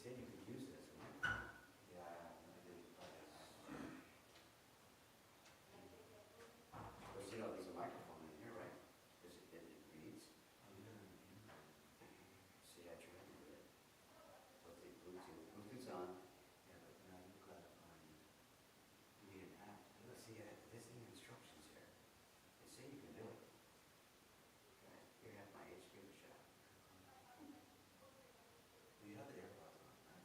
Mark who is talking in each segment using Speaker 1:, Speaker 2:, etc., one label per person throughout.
Speaker 1: said you could use it as a microphone.
Speaker 2: Yeah, I did try that.
Speaker 1: Because you know, there's a microphone in here, right? Because it reads. See, I tried to do it. With the Bluetooth. Bluetooth's on.
Speaker 2: Yeah, but now you've got you need an app.
Speaker 1: Let's see, there's the instructions here. They say you can do it. Okay, here have my HP shot.
Speaker 2: You have the AirPods on, right?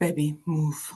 Speaker 3: Baby, move.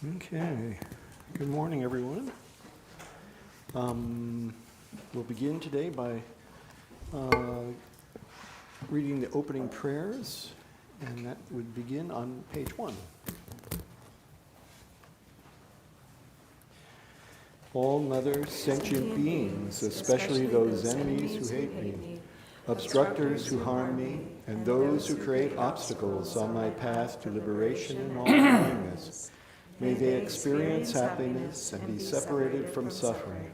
Speaker 3: Okay, good morning, everyone. We'll begin today by reading the opening prayers, and that would begin on page 1. All-Mother, sentient beings, especially those enemies who hate me, obstructors who harm me, and those who create obstacles on my path to liberation and all-knowingness, may they experience happiness and be separated from suffering.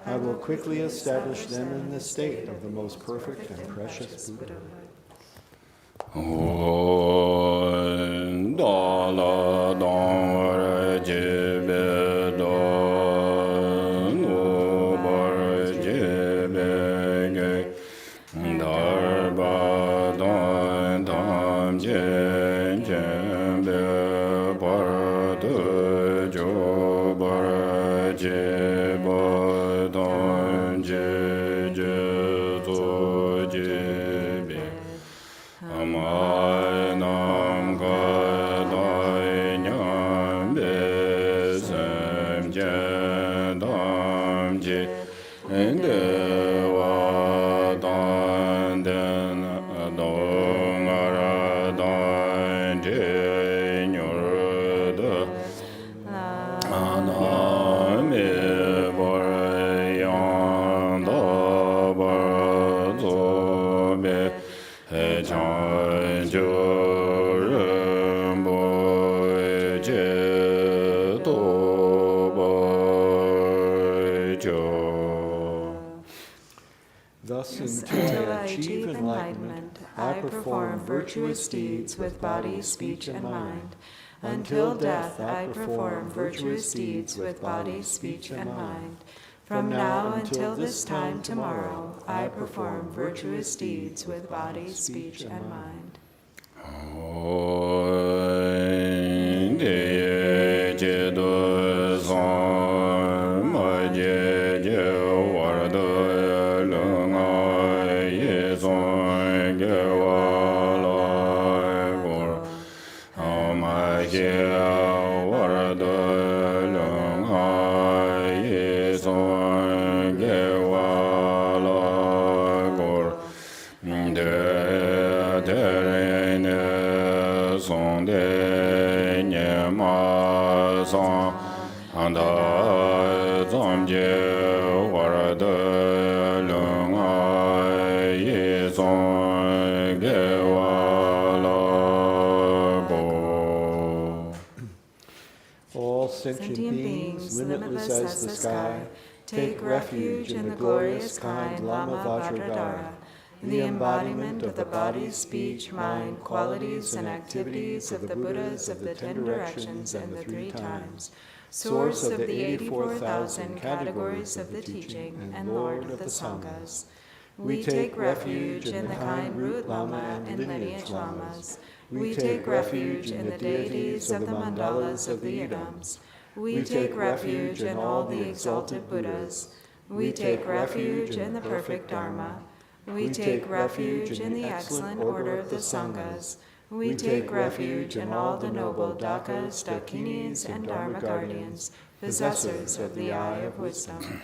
Speaker 3: I will quickly establish them in the state of the most perfect and precious Buddha. Thus, until I achieve enlightenment, I perform virtuous deeds with body, speech, and mind. Until death, I perform virtuous deeds with body, speech, and mind. From now until this time tomorrow, I perform virtuous deeds with body, speech, and mind. All sentient beings, limitless as the sky, take refuge in the glorious kind Lama Vajradhara, the embodiment of the body, speech, mind, qualities, and activities of the Buddhas of the 10 directions and the 3 times, source of the 84,000 categories of the teaching, and Lord of the Sanghas. We take refuge in the kind root Lama and lineage Lamas. We take refuge in the deities of the mandalas of the Idams. We take refuge in all the exalted Buddhas. We take refuge in the perfect Dharma. We take refuge in the excellent order of the Sanghas. We take refuge in all the noble Dakas, Dakinis, and Dharma guardians, possessors of the eye of wisdom.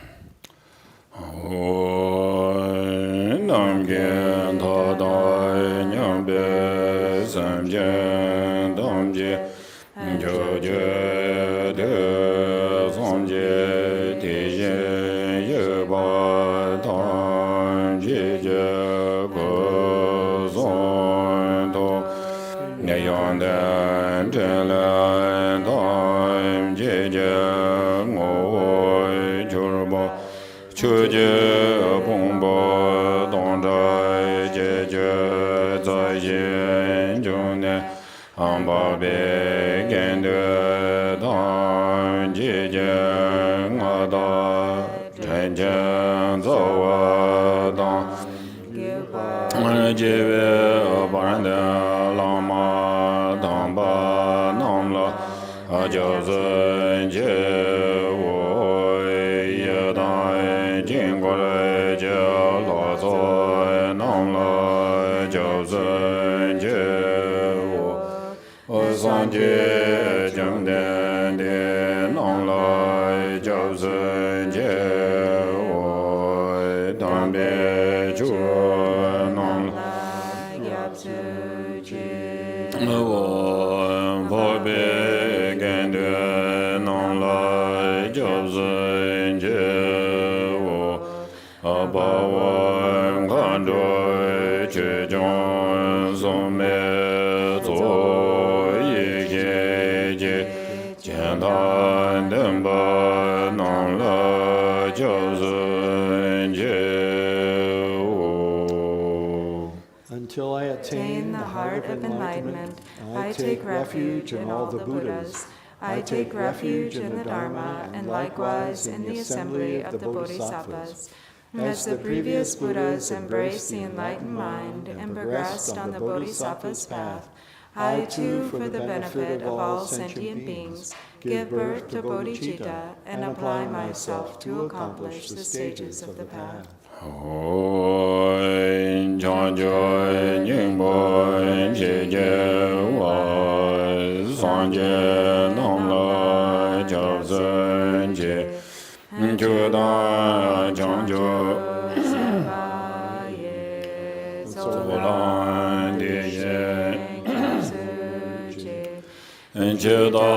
Speaker 3: Sanje Jangde
Speaker 4: de nong lai jiao zhen jie wo dang bie chu nong
Speaker 3: lai yap zu ji
Speaker 4: wo po bie gen de nong lai jiao zhen jie wo ba wan gan dui qi zhong song me zuo yi jie jie jian dan den ba nong la jiao zhen jie wo.
Speaker 3: Until I attain the heart of enlightenment, I take refuge in all the Buddhas. I take refuge in the Dharma, and likewise in the assembly of the Bodhisattvas. As the previous Buddhas embraced the enlightened mind and progressed on the Bodhisattva's path, I too, for the benefit of all sentient beings, give birth to bodhicitta and apply myself to accomplish the stages of the path.
Speaker 4: Hoi chang joi nying boi jie jie wa san jie nong lai jiao zhen jie ju da chang jo zu lan di jie jie da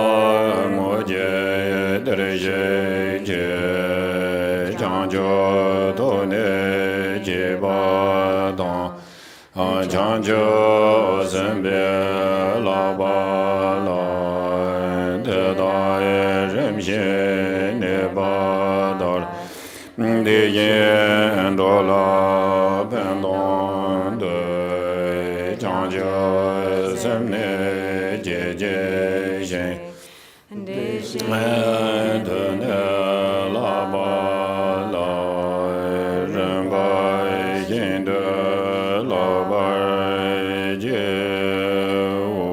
Speaker 4: mo jie de jie jie chang jo do ne jie ba dong chang jo zhen bie la ba la de da ren xie ne ba da de yin do la ben dong de chang jo zhen ne jie jie yin de ne la ba la ren ba yin de la ba jie wo.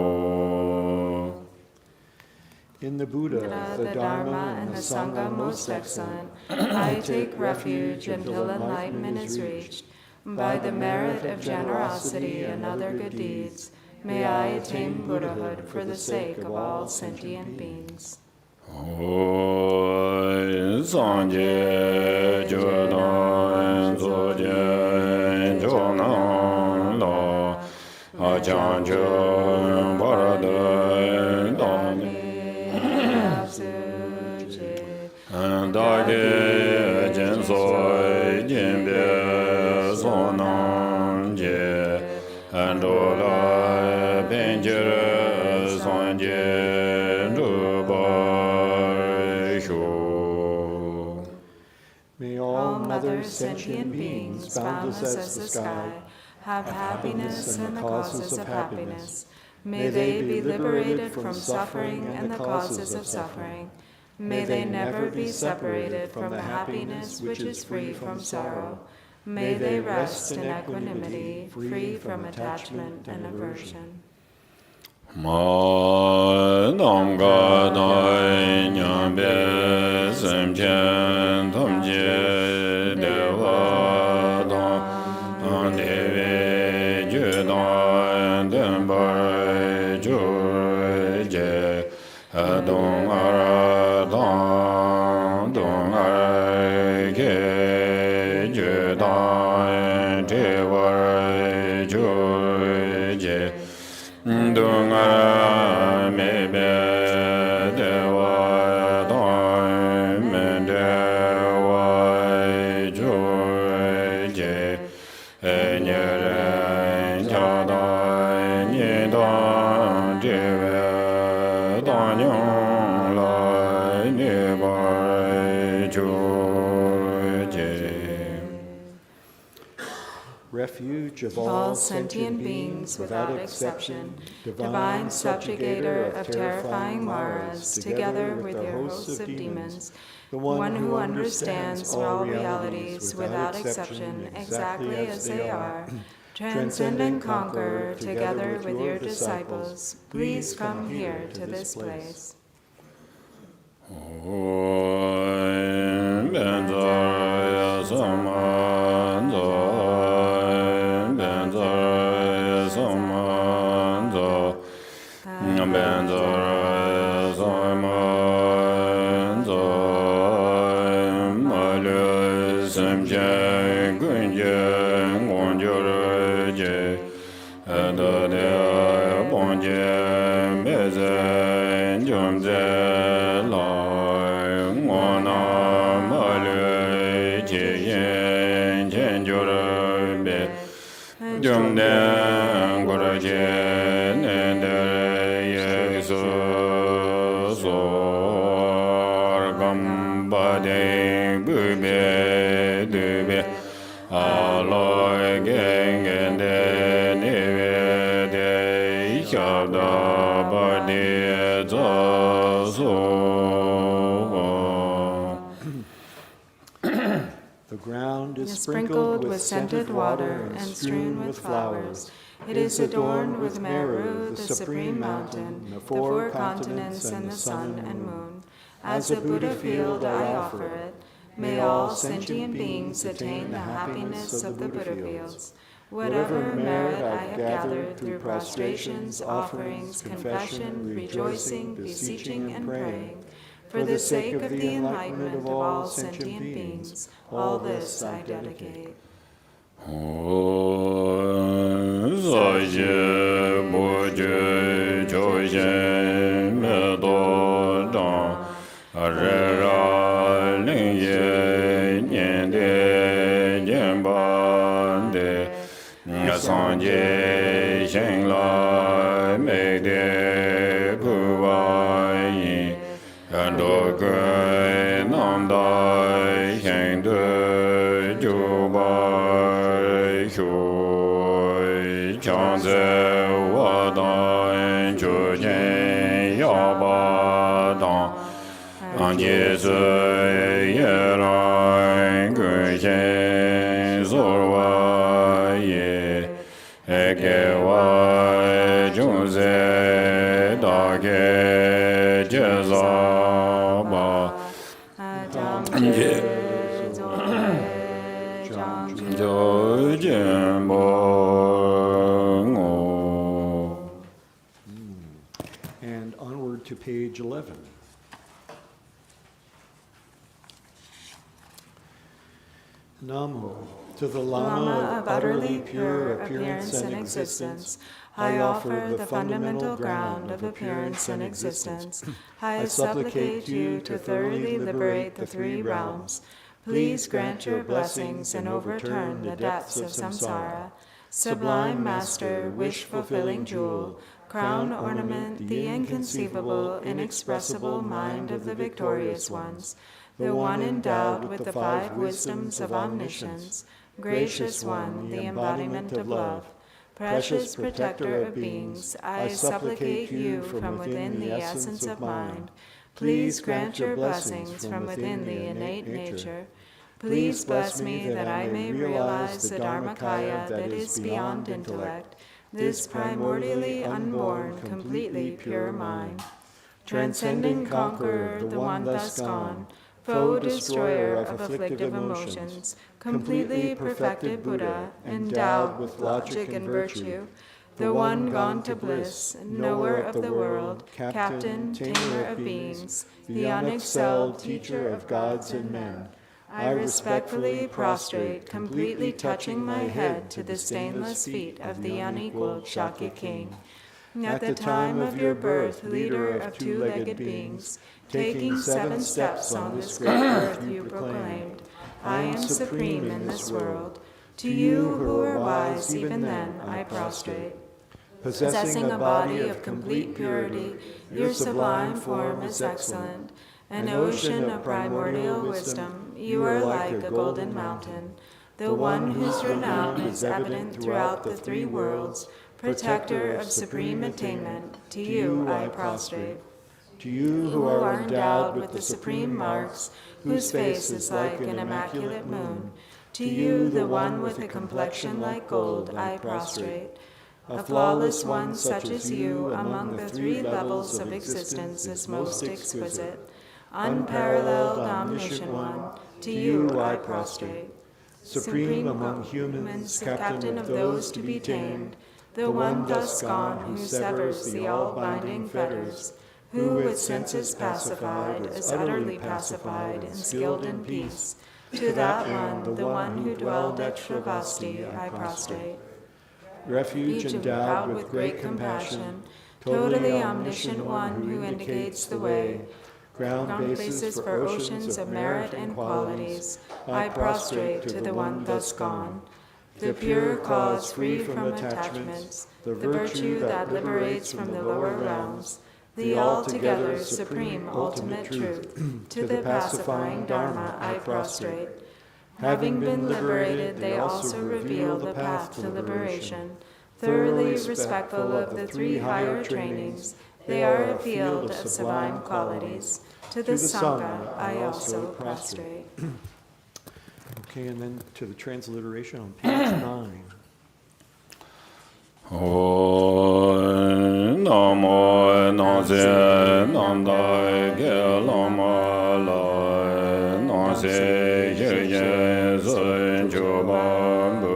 Speaker 3: In the Buddha, the Dharma, and the Sangha most excellent, I take refuge until enlightenment is reached. By the merit of generosity and other good deeds, may I attain Buddhahood for the sake of all sentient beings.
Speaker 4: Hoi san jie ju dan zu jian zhou nang la jiang zhou ba de dang da ge jian sui jian bie song nang jie an zhou la bian jie san jie zhu ba.
Speaker 3: May all mother sentient beings, boundless as the sky, have happiness and the causes of happiness. May they be liberated from suffering and the causes of suffering. May they never be separated from the happiness which is free from sorrow. May they rest in equanimity, free from attachment and aversion.
Speaker 4: Ma nam ga dai nyam be sem chen tham je de wa da de ve ju da den ba ju je dong ara dong ara ke ju da de wa ju je dung a me be de wa dong me de wa ju je nye ren ja da ni da de we da nyong la ni ba ju je.
Speaker 3: Refuge of all sentient beings without exception, divine subjugator of terrifying Maras, together with your hosts of demons, the one who understands all realities without exception exactly as they are, transcend and conquer together with your disciples, please come here to this place.
Speaker 4: Ben jum je lai ngo na ma le je yen chen jo re be jum den go re je ne de ye so so gam ba de bu be de be a lo gen gen de ne de sha da ba de za so.
Speaker 3: The ground is
Speaker 5: Is sprinkled with scented water and strewn with flowers. It is adorned with Meru, the supreme mountain, the four continents, and the sun and moon. As a Buddha field I offer it. May all sentient beings attain the happiness of the Buddha fields. Whatever merit I have gathered through prostrations, offerings, confession, rejoicing, beseeching, and praying, for the sake of the enlightenment of all sentient beings, all this I dedicate.
Speaker 4: Sanje Sheng Lai Me De Guai Do Gui Nam Dai Sheng De Ju Bai Shui Chang Ze Wa Dan Chu Jen Ya Ba Dan An Jie Zui Ye Rai Gui Shen Zor Wa Ye Ege Wa Jun Ze Da Ge Je Za Ba Jo Jen Bo Ngo.
Speaker 3: And onward to page 11. Namo. To the Lama of utterly pure appearance and existence, I offer the fundamental ground of appearance and existence. I supplicate you to thoroughly liberate the three realms. Please grant your blessings and overturn the depths of samsara. Sublime Master, wish-fulfilling jewel, crown ornament, the inconceivable, inexpressible mind of the victorious ones, the one endowed with the five wisdoms of omniscience, gracious one, the embodiment of love, precious protector of beings, I supplicate you from within the essence of mind. Please grant your blessings from within the innate nature. Please bless me that I may realize the Dharmakaya that is beyond intellect, this primordially unborn, completely pure mind. Transcending conqueror, the one thus gone, foe destroyer of afflictive emotions, completely perfected Buddha, endowed with logic and virtue, the one gone to bliss, knower of the world, captain, tamer of beings, the unexcelled teacher of gods and men, I respectfully prostrate, completely touching my head to the stainless feet of the unequaled Shakya king. At the time of your birth, leader of two-legged beings, taking 7 steps on this great earth, you proclaimed, I am supreme in this world. To you who are wise, even then, I prostrate. Possessing a body of complete purity, your sublime form is excellent. An ocean of primordial wisdom, you are like a golden mountain, the one whose renown is evident throughout the 3 worlds, protector of supreme attainment, to you I prostrate. To you who are endowed with the supreme marks, whose face is like an immaculate moon, to you, the one with a complexion like gold, I prostrate. A flawless one such as you among the 3 levels of existence is most exquisite. Unparalleled omniscient one, to you I prostrate. Supreme among humans, captain of those to be tamed, the one thus gone who severs the all-binding fetters, who with senses pacified is utterly pacified and skilled in peace. To that one, the one who dwelled at Shravasti, I prostrate. Refuge endowed with great compassion,
Speaker 5: totally omniscient one who indicates the way, ground basis for oceans of merit and qualities, I prostrate to the one thus gone, the pure cause free from attachments, the virtue that liberates from the lower realms, the altogether supreme ultimate truth. To the pacifying Dharma I prostrate. Having been liberated, they also reveal the path to liberation. Thoroughly respectful of the three higher trainings, they are a field of sublime qualities. To the Sangha I also prostrate.
Speaker 3: Okay, and then to the transliteration on page 9.
Speaker 4: Namo Nase Nanda Ge Lama La Nase Ye Ye Zun Choban Bu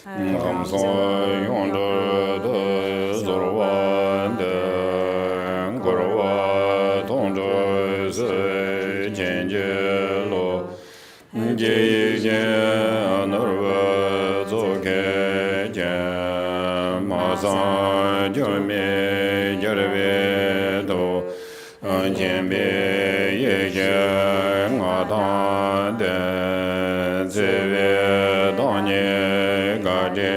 Speaker 4: Kam So Yonde De Zorwan De Gorwa Tongde Se Jen Je Lo Je Ye Anarwa Zoke Jen San Jome Jarve Do Anjembe Ye Ngatan De Zeve Danye Gaje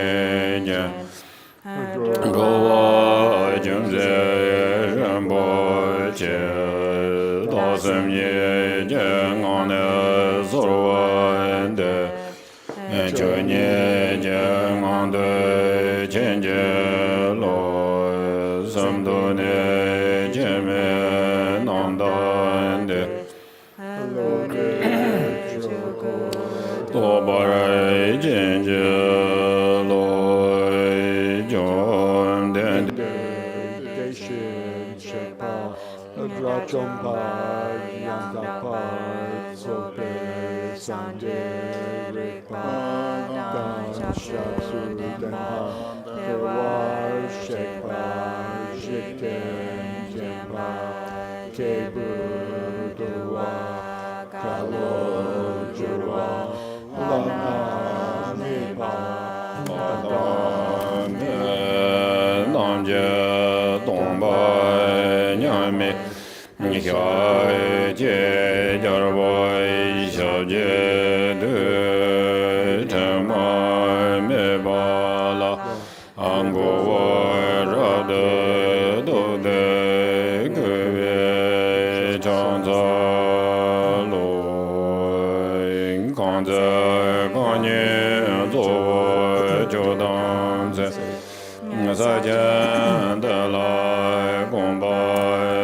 Speaker 4: Gowa Jumze Rambo Che Dosem Ye Jengane Zorwan De Chonye Jengande Chenje Lo Samdone Jeme Nandande Tobare Chenje Lo Jom Dende
Speaker 3: Deshin Shepa Drachompa Yangapa Sope Sanje Rekpa Dan Shasu Denpa Dewa Shepa Jikten Jempa Kebu Dewa Kalo Jurwa Lana Nepa
Speaker 4: Namje Tongba Nyame Nika Je Jarboy Shaje De Tema Mebala Ango Rade Do De Gwe Chanza Lo Kanze Kanye Zo Jodanze Sajan De La Gomba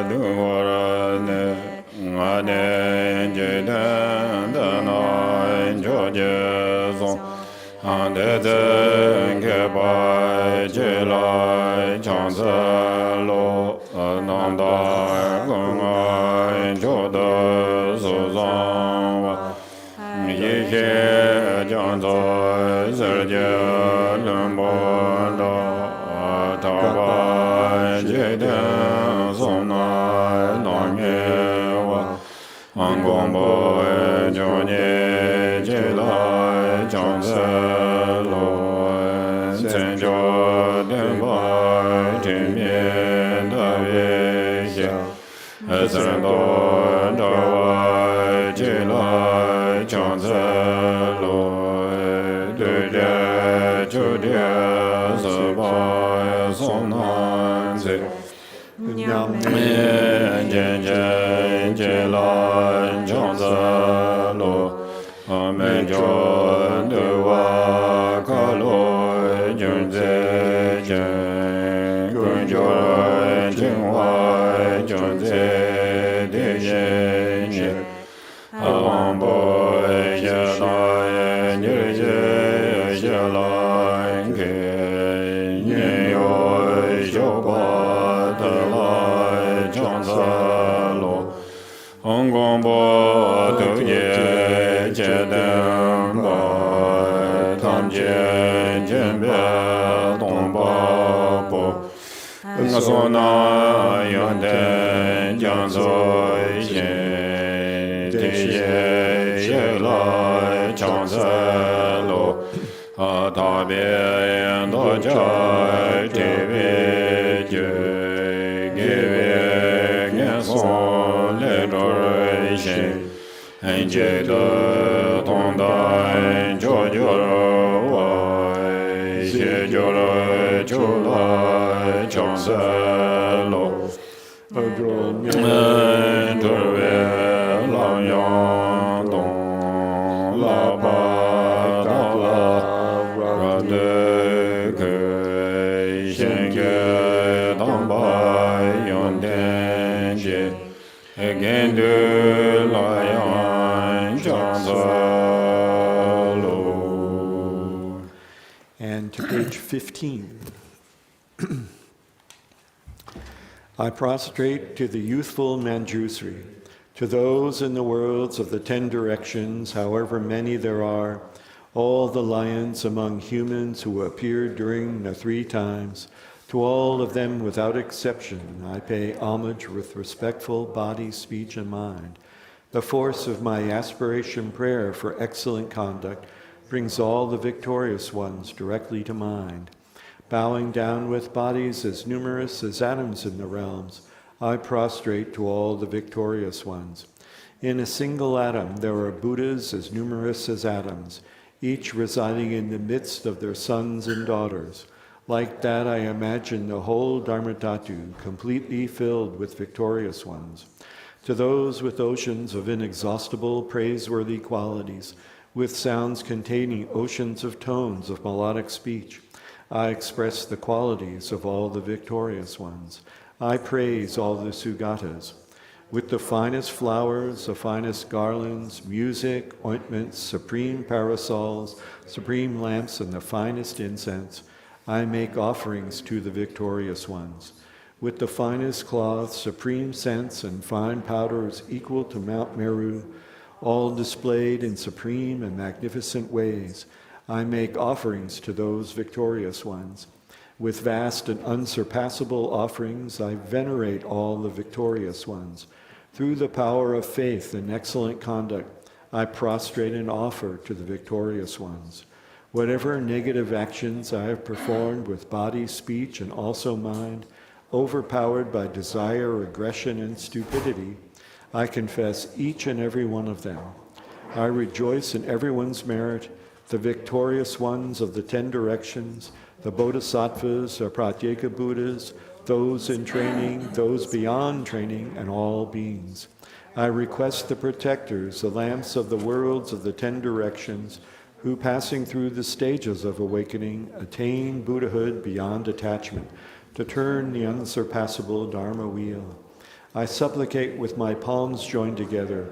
Speaker 4: Duwarane Ngane Jedan Dana Joje Zon Ande Zenge Bai Jela Chanza Lo Nanda Gunga Joda Suzan Wa Yike Janza Zerje Lumbonda Taba Jeden Sona Nangyewa Angombo Jonye Jela Janzelo Senjo Denba Jimye Davye Sendo Dawa Jela Janzelo Dede Judya Zaba Sonanze Jen Jen Jela Janzelo Amen John Dewa Kalo Junze Jen Gunjo Jinwa Junze Dejen Ambo Jela Nirje Jela Nyo Joba Dela Janzalo Ongombo Tuye Jeden Ba Tamje Jembe Tomba Po Sona Yonde Janzo Yen Teye Yela Janzalo Atabe Doja Tebe shen en je de tong dai jo jo ro wai xie jo ro chu lai chong se lo en zhe wei lao yang dong la ba da la ra de ke shen ge dang bai yon den je again de la yang zhang za lo.
Speaker 3: And to page 15. I prostrate to the youthful Manjusri, to those in the worlds of the 10 directions, however many there are, all the lions among humans who appeared during the 3 times, to all of them without exception, I pay homage with respectful body, speech, and mind. The force of my aspiration prayer for excellent conduct brings all the victorious ones directly to mind. Bowing down with bodies as numerous as atoms in the realms, I prostrate to all the victorious ones. In a single atom there are Buddhas as numerous as atoms, each residing in the midst of their sons and daughters. Like that, I imagine the whole Dharmadhatu completely filled with victorious ones. To those with oceans of inexhaustible, praiseworthy qualities, with sounds containing oceans of tones of melodic speech, I express the qualities of all the victorious ones. I praise all the Sugatas. With the finest flowers, the finest garlands, music, ointments, supreme parasols, supreme lamps, and the finest incense, I make offerings to the victorious ones. With the finest cloths, supreme scents, and fine powders equal to Mount Meru, all displayed in supreme and magnificent ways, I make offerings to those victorious ones. With vast and unsurpassable offerings, I venerate all the victorious ones. Through the power of faith and excellent conduct, I prostrate and offer to the victorious ones. Whatever negative actions I have performed with body, speech, and also mind, overpowered by desire, aggression, and stupidity, I confess each and every one of them. I rejoice in everyone's merit, the victorious ones of the 10 directions, the bodhisattvas or pratyeka Buddhas, those in training, those beyond training, and all beings. I request the protectors, the lamps of the worlds of the 10 directions, who passing through the stages of awakening, attain Buddhahood beyond attachment, to turn the unsurpassable Dharma wheel. I supplicate with my palms joined together,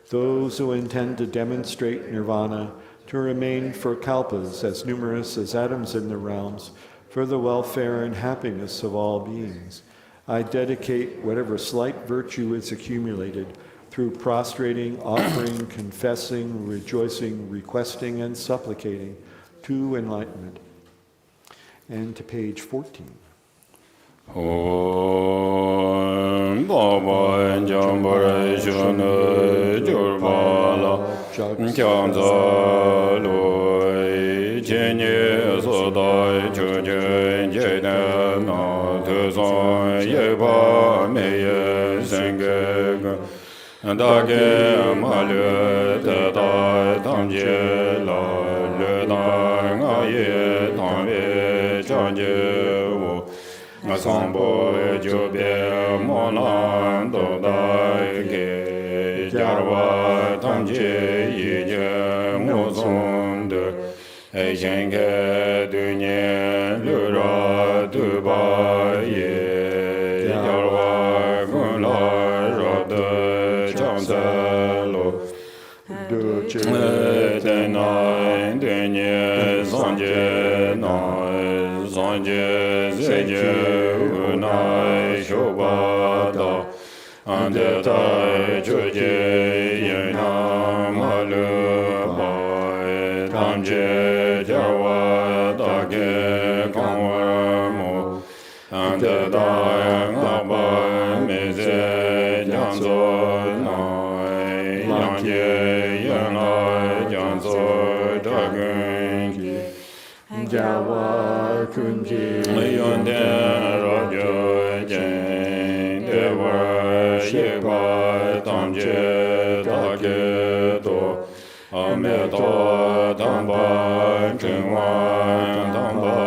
Speaker 3: those who intend to demonstrate nirvana, to remain for kalpas as numerous as atoms in the realms, for the welfare and happiness of all beings. I dedicate whatever slight virtue is accumulated through prostrating, offering, confessing, rejoicing, requesting, and supplicating to enlightenment. And to page 14.
Speaker 4: Om Baba Jambara Shana Jurbala Kyanza Loi Chenye Sodai Chujun Jena Na Tuzon Yeba Meye Sengeg Dage Malu Tadai Tamje La Le Dang Aye Tamye Chanje Wo Sambo Jube Molan Dodai Ge Jarwa Tamje Yije Mozonde Ejenke Dunye Lura Dubaye Jarwa Gunla Rode Chanselo Duche Denai Dunye Zanje Nai Zanje Zeje Unai Shobada Andetai Chuje Yena Malu Bai Tamje Jawa Dage Kangwarmo Andedai Ngaba Meze Janzo Nai Yangye Yenai Janzo Dagungi Jawa Kunji Yonde Rajo Jen Dewa Shekwa Tamje ge do ame do dang ba zhen wan dang ba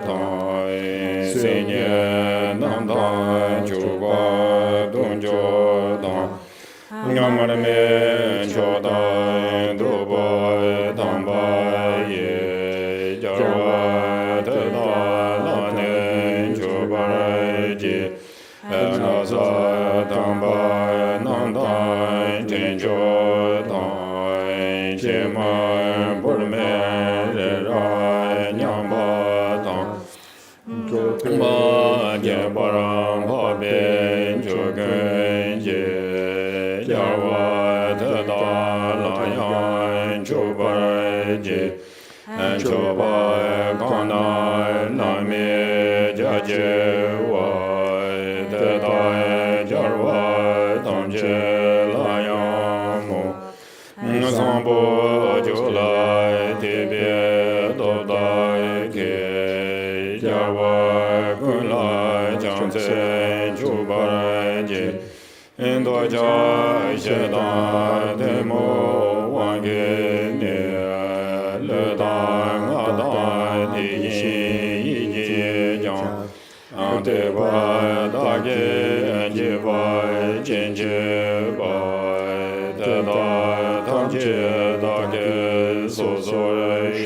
Speaker 4: dang sin ye nang dang ju ba dong jo dang nyam ma me jo dang do ba dang ba ye ja wa de da la ne jo ba ji na sa dang ba nang dang jen jo dang je ma bo me re ra nyam ba dang ba je ba ram ba be jo gen je ja wa de da la yan jo ba je cho ba ga na na me ja je wa de da ja wa dang je la yan mo san bo jo la de be do da ke ja wa gun la jang ze ju ba je en do ja je da de mo wang ge ne le da nga da di yin yi ji jiang an de ba da ge ji ba jin ji ba de da tang ji da ge so so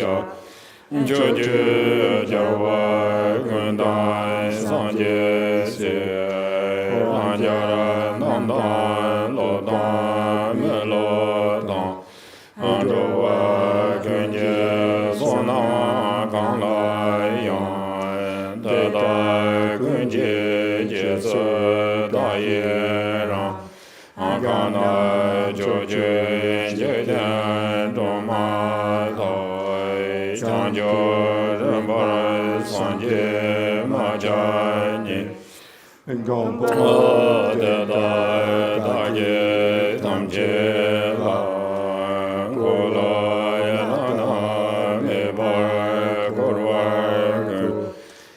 Speaker 4: ya jo ju ja wa gun da san ji se an ja ra nam da lo da me lo da an jo wa gun ji so na gang la yan de da gun ji ji se da ye ran an ga na jo ju ji de do ma da chang jo ren ba san ji ma ja ni
Speaker 3: Gong
Speaker 4: o de da da ye tam je la go la ya na me ba go wa gu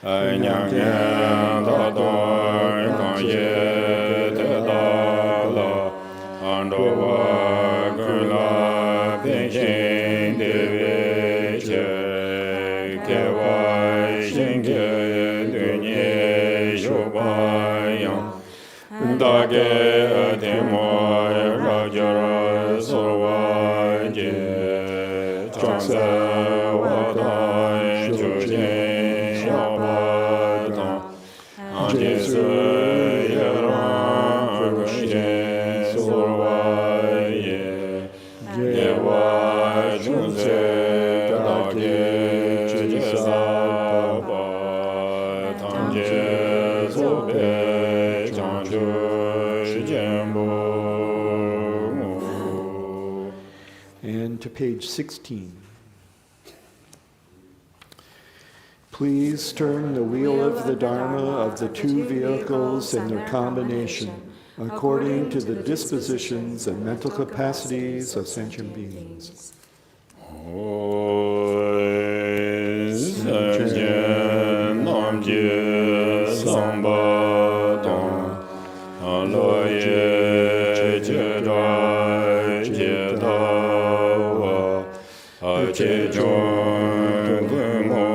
Speaker 4: ai nyang ya da do ka ye de da la an do wa gu la bin shin de ve che ke wa shin ge de ni shu ba yang da ge de mo ra ja ra so wa je chang sa wa da ju jin xiao ba dang an ji su ye ran gu jin so wa ye ye wa jun se da ge ji sa ba tang je so be chang ju jian bo.
Speaker 3: And to page 16. Please turn the wheel of the Dharma of the two vehicles and their combination according to the dispositions and mental capacities of sentient beings.
Speaker 4: Nam je samba dong lo ye je da je da wa a che jong gu mo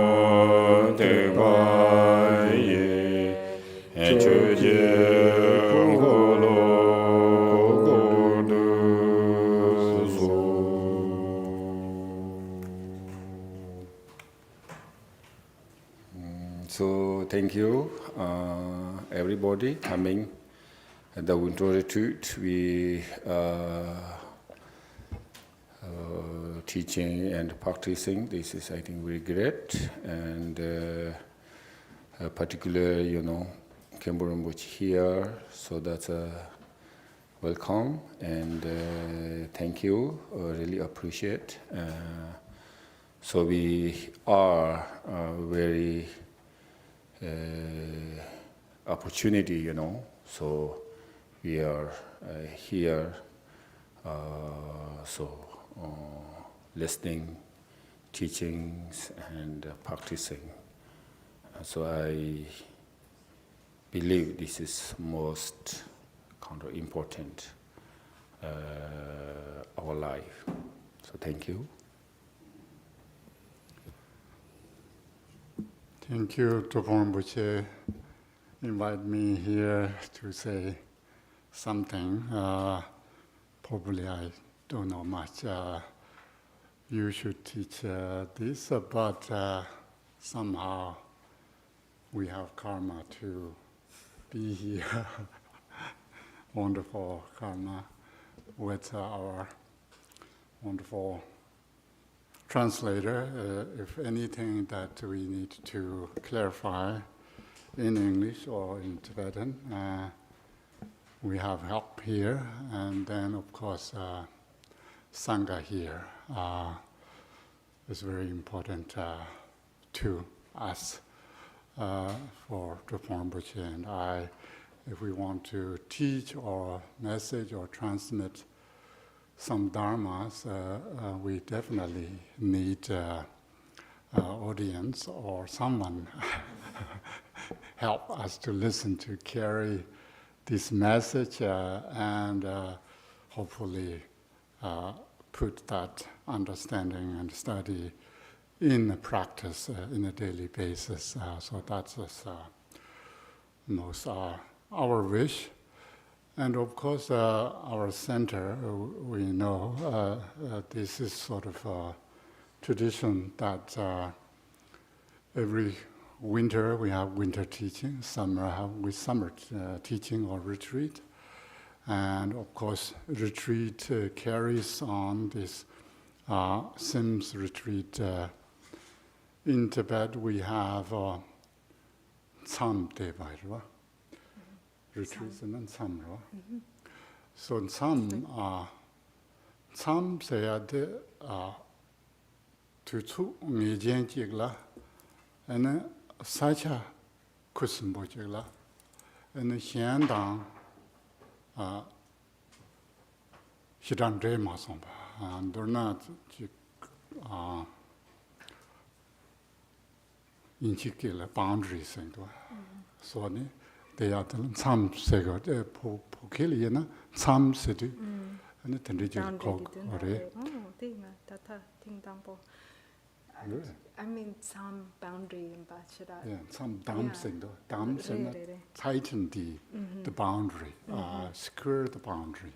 Speaker 4: de ga ye en chu je go lo go du so. So thank you, everybody coming at the Winter Retreat. We teaching and practicing. This is, I think, very great. And particularly, Khenpo Rinpoche here. So that's welcome and thank you. Really appreciate. So we are very opportunity, so we are here, listening, teachings, and practicing. So I believe this is most kind of important our life. So thank you.
Speaker 6: Thank you, Topon Buche. Invite me here to say something. Probably I don't know much. You should teach this, but somehow we have karma to be here. Wonderful karma with our wonderful translator. If anything that we need to clarify in English or in Tibetan, we have help here. And then, of course, Sangha here is very important to us for Drupal Rinpoche and I. If we want to teach or message or transmit some dharmas, we definitely need audience or someone help us to listen to carry this message and hopefully put that understanding and study in practice in a daily basis. So that's most our wish. And of course, our center, we know this is sort of a tradition that every winter we have winter teaching, summer we summer teaching or retreat. And of course, retreat carries on this Sims retreat. In Tibet, we have Tsam Deva, retreats and Tsam. So Tsam say to chu ngi jen jigla, and sacha kusimbo jigla, and xian dang Shidan Re Masomba, and they're not in Chikila boundaries. So they are some sego, Pukiliana, some city, and the Tendija Coke.
Speaker 5: I mean, some boundary in Bachara.
Speaker 6: Yeah, some dams and tighten the boundary, secure the boundary.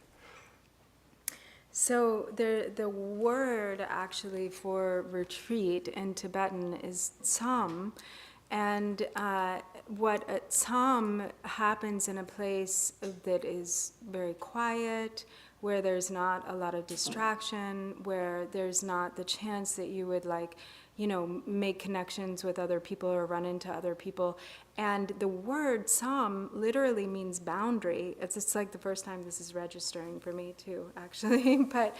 Speaker 5: So the word actually for retreat in Tibetan is tsam, and what a tsam happens in a place that is very quiet, where there's not a lot of distraction, where there's not the chance that you would make connections with other people or run into other people. And the word tsam literally means boundary. It's like the first time this is registering for me too, actually. But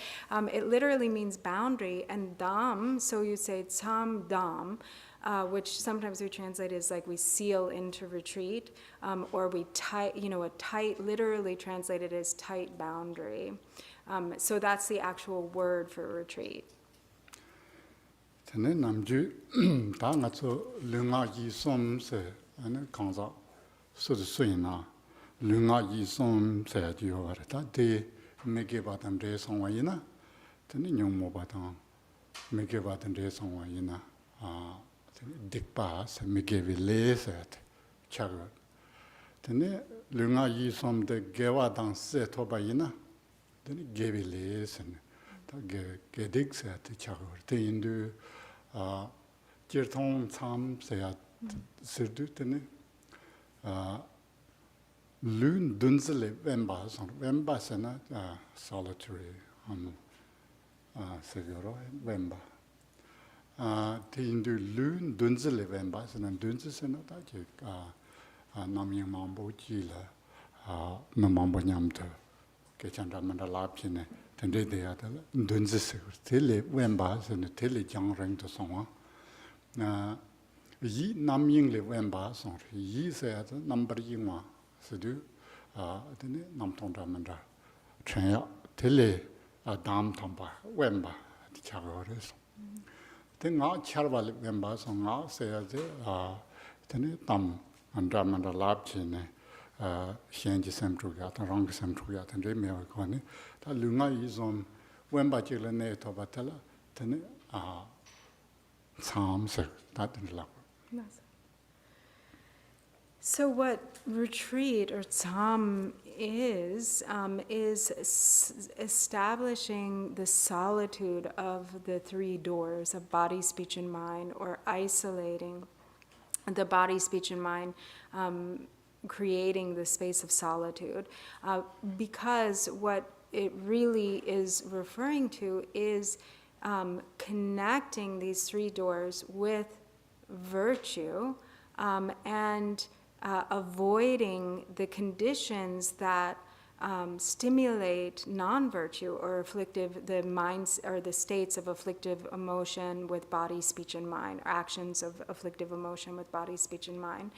Speaker 5: it literally means boundary. And dam, so you say tsam dam, which sometimes we translate as like we seal into retreat, or we tight, a tight, literally translated as tight boundary. So that's the actual word for retreat.
Speaker 6: Tene namju da nga tso lunga yi som se ane kanza sud sui na lunga yi som se diyo wara ta de mege batam re songwa yina tene nyong mo batam mege batam re songwa yina dikpa se mege vi le se chaga tene lunga yi som de gewa dang se toba yina tene gevi le se ta gedik se chaga te indu Jirtong Tsam Sayat Sirdutene Lun Dunzele Wemba Sena solitary Seguro Wemba. Tindu Lun Dunzele Wemba Sena Dunzesena Tajik Naming Mambo Jila Mambo Nyamto Kechandra Mandalapine. Tende de adala dunzese tele wemba sene tele jangreng to songa yi namying le wemba song yi se at number yingwa sedu tene namtongda mandra chenya tele dam tamba wemba ti chagores te nga charwa le wemba song nga se at tene tam andra mandra lab chine 현지 샘쪽이야, 랑 샘쪽이야, 근데 매우 거니. 다 룽아 이좀 웬바지를 내도 받달라. 되네 참석 다들라고.
Speaker 5: So what retreat or tsam is establishing the solitude of the three doors of body, speech, and mind, or isolating the body, speech, and mind, creating the space of solitude. Because what it really is referring to is connecting these three doors with virtue and avoiding the conditions that stimulate non-virtue or afflictive, the minds or the states of afflictive emotion with body, speech, and mind, or actions of afflictive emotion with body, speech, and mind.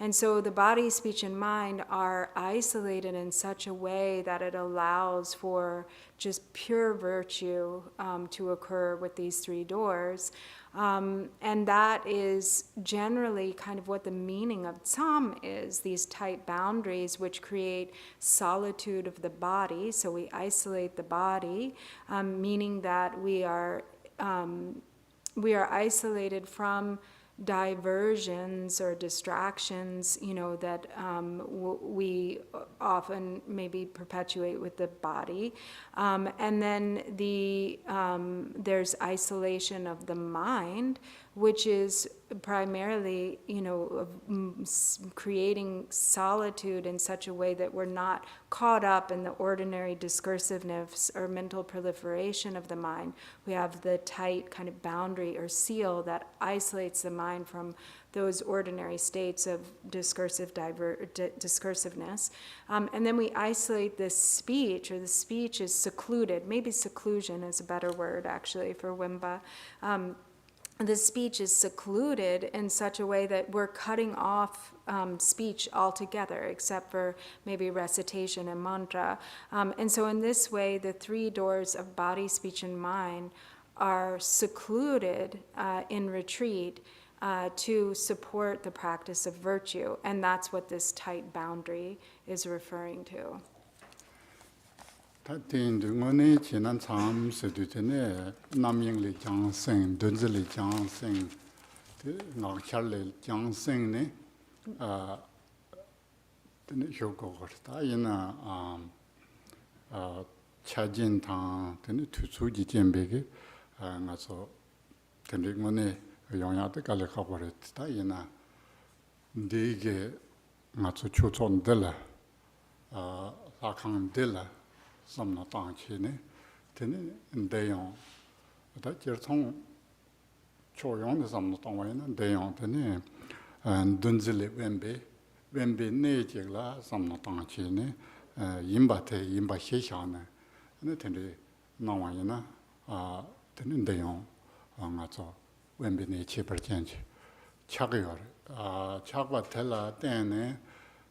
Speaker 5: And so the body, speech, and mind are isolated in such a way that it allows for just pure virtue to occur with these three doors. And that is generally kind of what the meaning of tsam is, these tight boundaries which create solitude of the body. So we isolate the body, meaning that we are isolated from diversions or distractions, that we often maybe perpetuate with the body. And then there's isolation of the mind, which is primarily, creating solitude in such a way that we're not caught up in the ordinary discursiveness or mental proliferation of the mind. We have the tight kind of boundary or seal that isolates the mind from those ordinary states of discursiveness. And then we isolate the speech, or the speech is secluded. Maybe seclusion is a better word, actually, for Wimba. The speech is secluded in such a way that we're cutting off speech altogether, except for maybe recitation and mantra. And so in this way, the three doors of body, speech, and mind are secluded in retreat to support the practice of virtue. And that's what this tight boundary is referring to.
Speaker 6: 다딘둥원의 지난 참 세두테네 남영리 장생 던질리 장생 나찰리 장생네 드네 효과가 이나 차진당 드네 투수지 잼베게 가서 드네원의 영향도 갈래가 버렸다 이나 되게 맞춰 초촌들 사강들 samna tangchi ne tene ndeyong da jerthong choyong de samna tangwa ne ndeyong tene dunzile wembe ne jegla samna tangchi ne yimba shesha ne tene nawa na tene ndeyong nga zo wembe ne cheper chenchi chagyor chagwa tela tene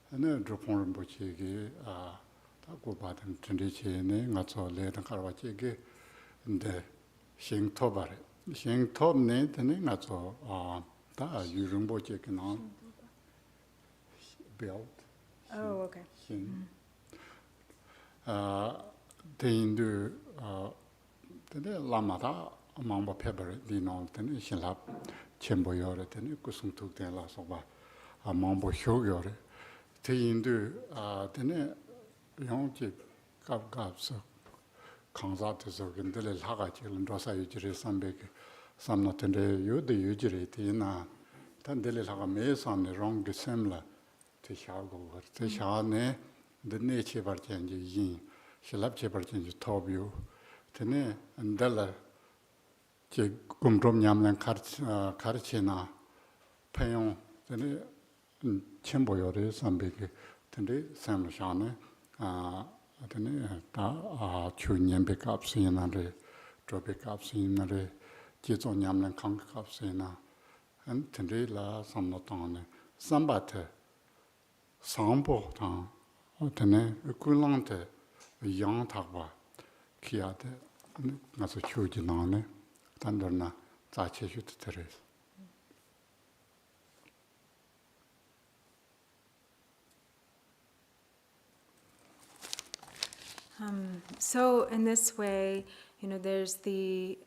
Speaker 6: ne drupong rinpoche ge 고 받은 전리체네 가서 레던 가르와체게 근데 싱토바레 싱톱네 되네 가서 다 유릉보체게 나 built.
Speaker 5: Oh, okay.
Speaker 6: 대인도 되네 라마다 망바 페버 리노 되네 신랍 쳔보여레 되네 구승툭 되라서 봐 망보 효여레 대인도 되네 영지 갑갑서 강사돼서 근데 하가지는 로사 유지를 삼백 삼나텐데 요도 유지를 되나 단들 하가 매선에 롱게 셈라 대샤고 대샤네 드네 체버전지 yin 실랍 체버전지 토비오 드네 안달라 제 꿈좀 냠는 가르치나 패용 드네 첨보요를 삼백에 근데 삼샤네 adene ta chunyen backup sinare drop backup sinare jizo nyamlen kang backup sina and tendre la samno tane sambate sambo ta adene kulante yang thakwa kiate ngaso chuji nane tandarna za cheju teres.
Speaker 5: So in this way, there's the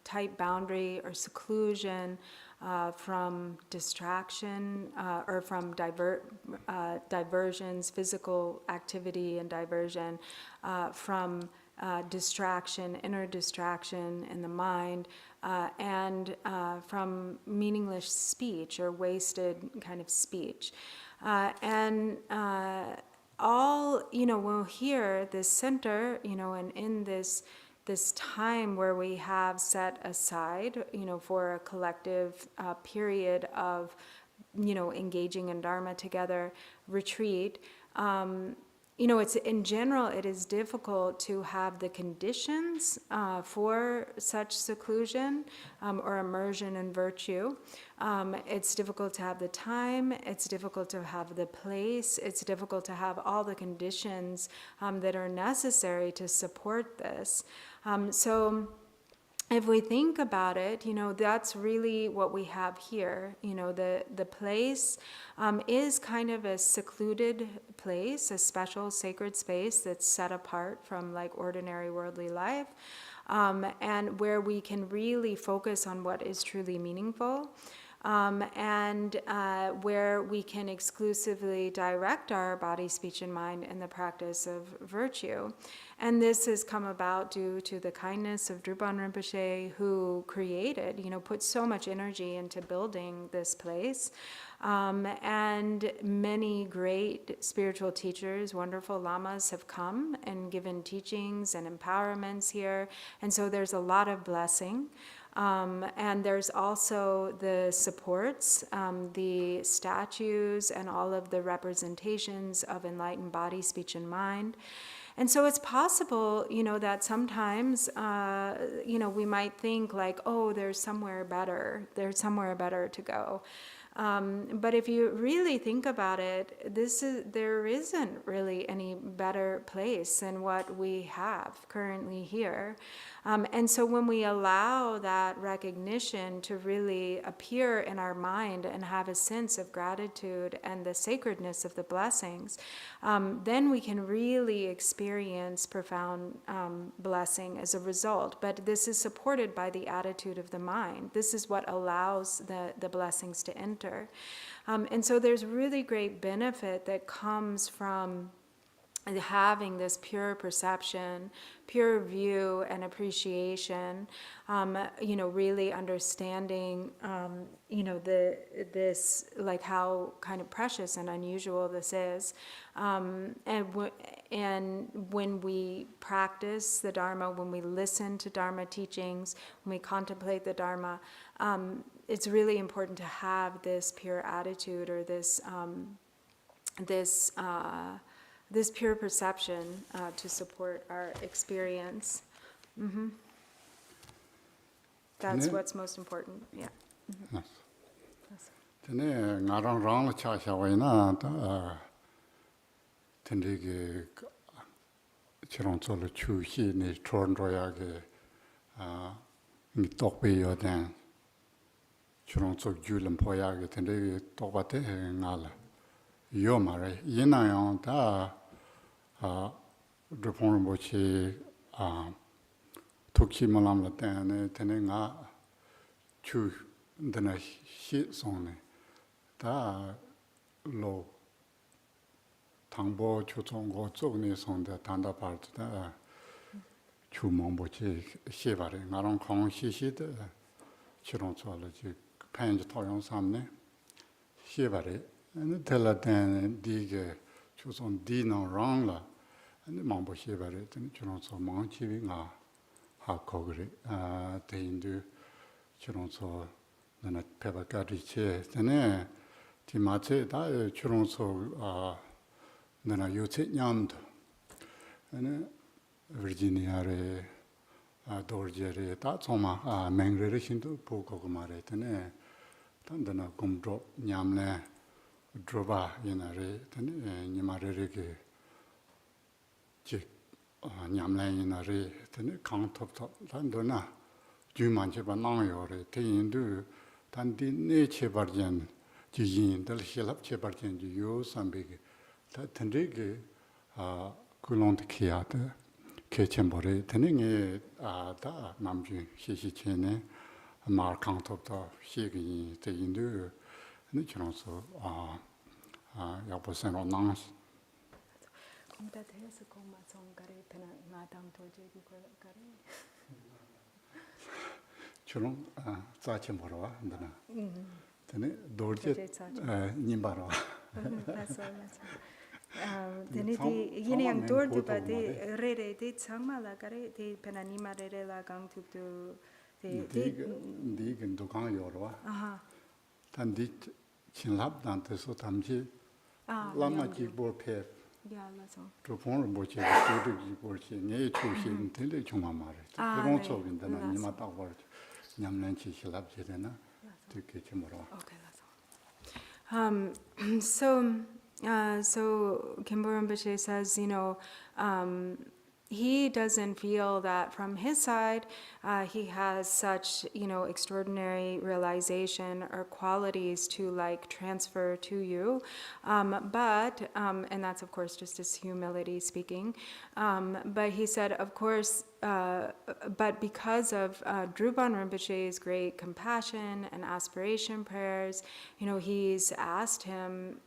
Speaker 5: tight boundary or seclusion from distraction or from diversions, physical activity and diversion, from distraction, inner distraction in the mind, and from meaningless speech or wasted kind of speech. All, we'll hear this center, and in this time where we have set aside, for a collective period of, engaging in Dharma together, retreat, it's in general, it is difficult to have the conditions for such seclusion or immersion in virtue. It's difficult to have the time, it's difficult to have the place, it's difficult to have all the conditions that are necessary to support this. So if we think about it, that's really what we have here. The place is kind of a secluded place, a special sacred space that's set apart from like ordinary worldly life, and where we can really focus on what is truly meaningful. And where we can exclusively direct our body, speech, and mind in the practice of virtue. And this has come about due to the kindness of Drupal Rinpoche, who created, put so much energy into building this place. And many great spiritual teachers, wonderful lamas have come and given teachings and empowerments here. And so there's a lot of blessing. And there's also the supports, the statues, and all of the representations of enlightened body, speech, and mind. And so it's possible, that sometimes, we might think like, oh, there's somewhere better to go. But if you really think about it, there isn't really any better place than what we have currently here. And so when we allow that recognition to really appear in our mind and have a sense of gratitude and the sacredness of the blessings, then we can really experience profound blessing as a result. But this is supported by the attitude of the mind. This is what allows the blessings to enter. And so there's really great benefit that comes from having this pure perception, pure view and appreciation, really understanding, this, like how kind of precious and unusual this is. And when we practice the Dharma, when we listen to Dharma teachings, when we contemplate the Dharma, it's really important to have this pure attitude or this pure perception to support our experience. Mm-hmm. That's what's most important. Yeah.
Speaker 6: Yes. Tene ngarang rang la cha sha wai na ta tende ge chirong zo le chu hi ni chon ro ya ge ni tok pe yo dan chirong zo ju lam po ya ge tende ge tok ba te nga la yo ma re yin na yang ta Drupal Rinpoche Tukhi Malam la tene nga chu dana shi song ne ta lo tangbo chu chong go zog ne song da tanda part da chu mongbo che shi ba re nga rong kong shi de chirong cho la ji pen ji to yong sam ne shi ba re ne tela den di ge chu song di no rong la ne mongbo shi ba re ne chirong cho mong chi wi nga ha ko gre te indu chirong cho nana peba ka ri che tene ti ma che da chirong cho nana yu che nyam do ane Virginia re Georgia re ta choma meng re shin do po ko ma re tene tan dana kum dro nyam le droba ina re tene ni ma re ge ji nyam le ina re tene kang top tan do na ju man che ba nang yo re te yin du tan di ne che bar jen ji yin dal hilap che bar jen ji yo sam be ge ta tan re ge kulong kiade kechembore teninge da namju hihichene mar kangtop da higi te indu ni chonso yaposen onans
Speaker 5: Kumta thesu koma song kare pena ngadang toje ki kare.
Speaker 6: churung zachemboro ndana tene dorje nimbaro
Speaker 5: That's all. Then yini yang door tu ba de re de changma la kare de pena ni ma re la gang tu tu
Speaker 6: di gen dokan yorwa
Speaker 5: aha
Speaker 6: tan di chinlap dan te so tamji lama ji bor pe
Speaker 5: ya la so.
Speaker 6: 조pon을 못 제, 도둑이 볼지, 내 초심 되게 정말 말해. 그런 쪽인데 나 이마 딱 볼. 냠난치 실랍지 되나? 듣게 좀 뭐라.
Speaker 5: Okay, that's all. So Kimbo Rinpoche says, he doesn't feel that from his side he has such, extraordinary realization or qualities to like transfer to you. But and that's of course just his humility speaking. But he said, of course, but because of Drupal Rinpoche's great compassion and aspiration prayers, he's asked him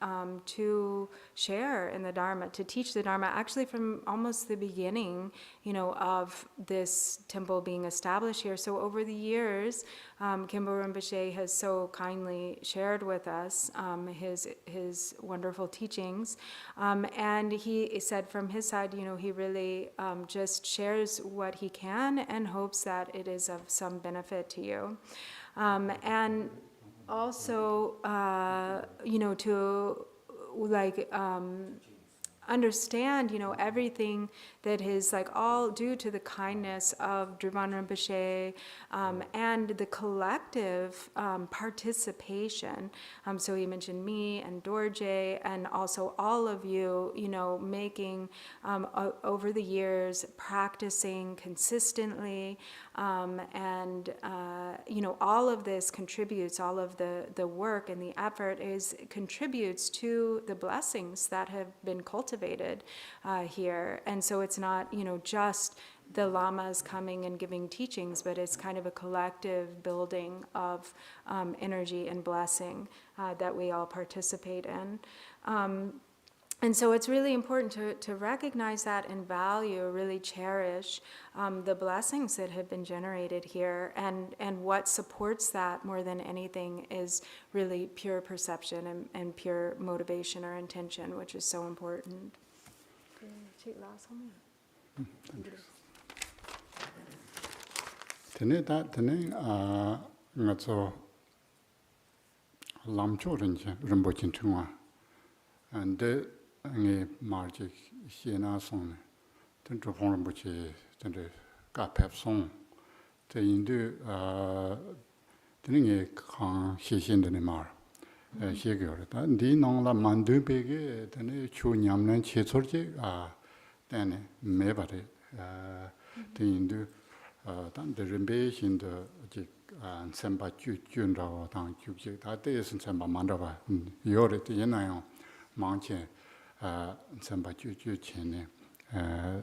Speaker 5: to share in the Dharma, to teach the Dharma, actually from almost the beginning, of this temple being established here. So over the years, Kimbo Rinpoche has so kindly shared with us his wonderful teachings. And he said from his side, he really just shares what he can and hopes that it is of some benefit to you. And also, to like understand, everything that is like all due to the kindness of Drupal Rinpoche and the collective participation. So he mentioned me and Dorje and also all of you, making over the years, practicing consistently, and all of this contributes, all of the work and the effort contributes to the blessings that have been cultivated here. And so it's not, just the lamas coming and giving teachings, but it's kind of a collective building of energy and blessing that we all participate in. And so it's really important to recognize that and value, really cherish the blessings that have been generated here. And what supports that more than anything is really pure perception and pure motivation or intention, which is so important.
Speaker 6: tene nga tso lamcho rinpochin chungwa. And nge marji xiena song ten Drupal Rinpoche ten ka pep song te indu tene nge kang xixin dene mar xie gyore. Ta di nang la mandu pege tene chu nyamlen che chorje tene me bare te indu tan de rinpe xin de jik senpa jun rawa tang juk jik ta te yin senpa mandawa yore te yin ayong 망체 선바 주주체네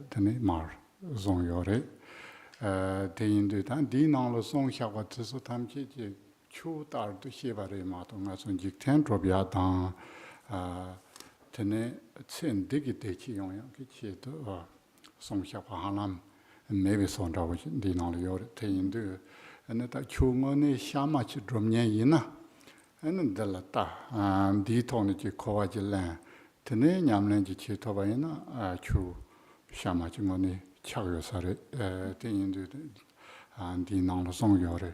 Speaker 6: 드네 말 종요레 대인도 단 디낭로 송샤고 뜻서 탐지지 추달도 시바레 마동아 손직텐 로비아당 드네 첸디기 대치용요 기치도 송샤고 하남 매베 손라고 디낭로 요레 대인도 에네다 추원의 샤마치 좀녀이나 는 달랐다. 디토니지 코와질래. 드네 냠는지 치토바이나 추 샤마지모니 차요사레 대인도 디낭로 송요레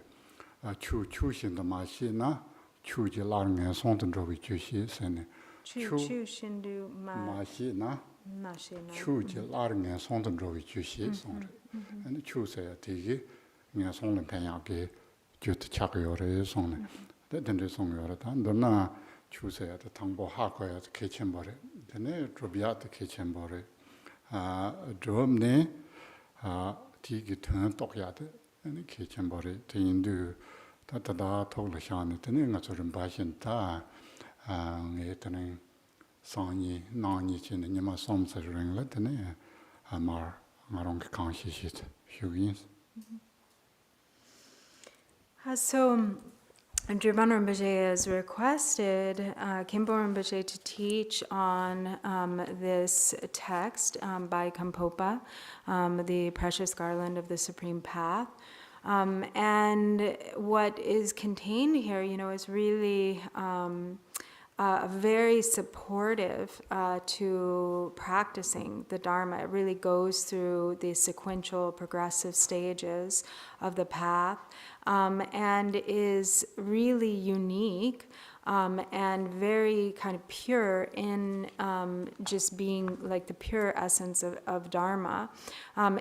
Speaker 6: 추신도 마시나 추지 라르네 송든저비 주시세네
Speaker 5: 추신도
Speaker 6: 마시나 추지 라르네 송든저비 주시 송레 아니 추세야 되게 그냥 송는 편하게 주트 차요레 송네 된데 송요라다 너나 추세야 당보하고야 개천벌에 되네 드비아트 개천벌에 드럼네 디기 튼 똑야데 아니 개천벌에 대인도 다다다 토글샤네 되네 nga 저런 바신다 에드는 상이 나니 지는 니마 섬서 링라 되네 아마 나랑 강시시 휴긴
Speaker 5: So, Dribban Rinpoche has requested Khenpo Rinpoche to teach on this text by Kampopa, the Precious Garland of the Supreme Path. And what is contained here, is really very supportive to practicing the Dharma. It really goes through the sequential progressive stages of the path and is really unique and very kind of pure in just being like the pure essence of Dharma.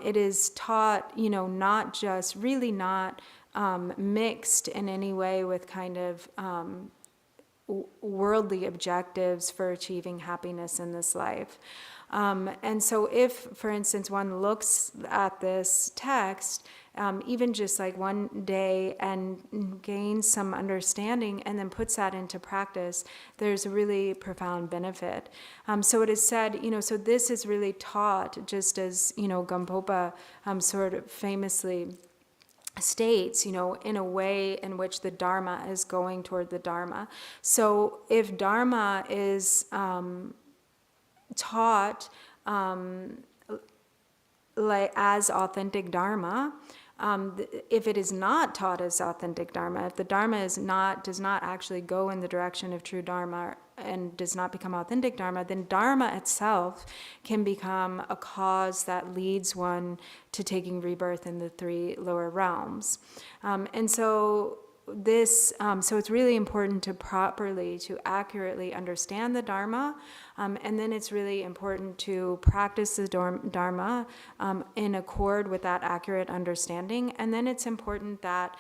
Speaker 5: It is taught, not just, really not mixed in any way with kind of worldly objectives for achieving happiness in this life. And so if, for instance, one looks at this text, even just like one day and gains some understanding and then puts that into practice, there's a really profound benefit. So it is said, so this is really taught just as, Gampopa sort of famously states, in a way in which the Dharma is going toward the Dharma. So if Dharma is taught like as authentic Dharma, if it is not taught as authentic Dharma, if the Dharma does not actually go in the direction of true Dharma and does not become authentic Dharma, then Dharma itself can become a cause that leads one to taking rebirth in the 3 lower realms. And so so it's really important to accurately understand the Dharma, and then it's really important to practice the Dharma in accord with that accurate understanding, and then it's important that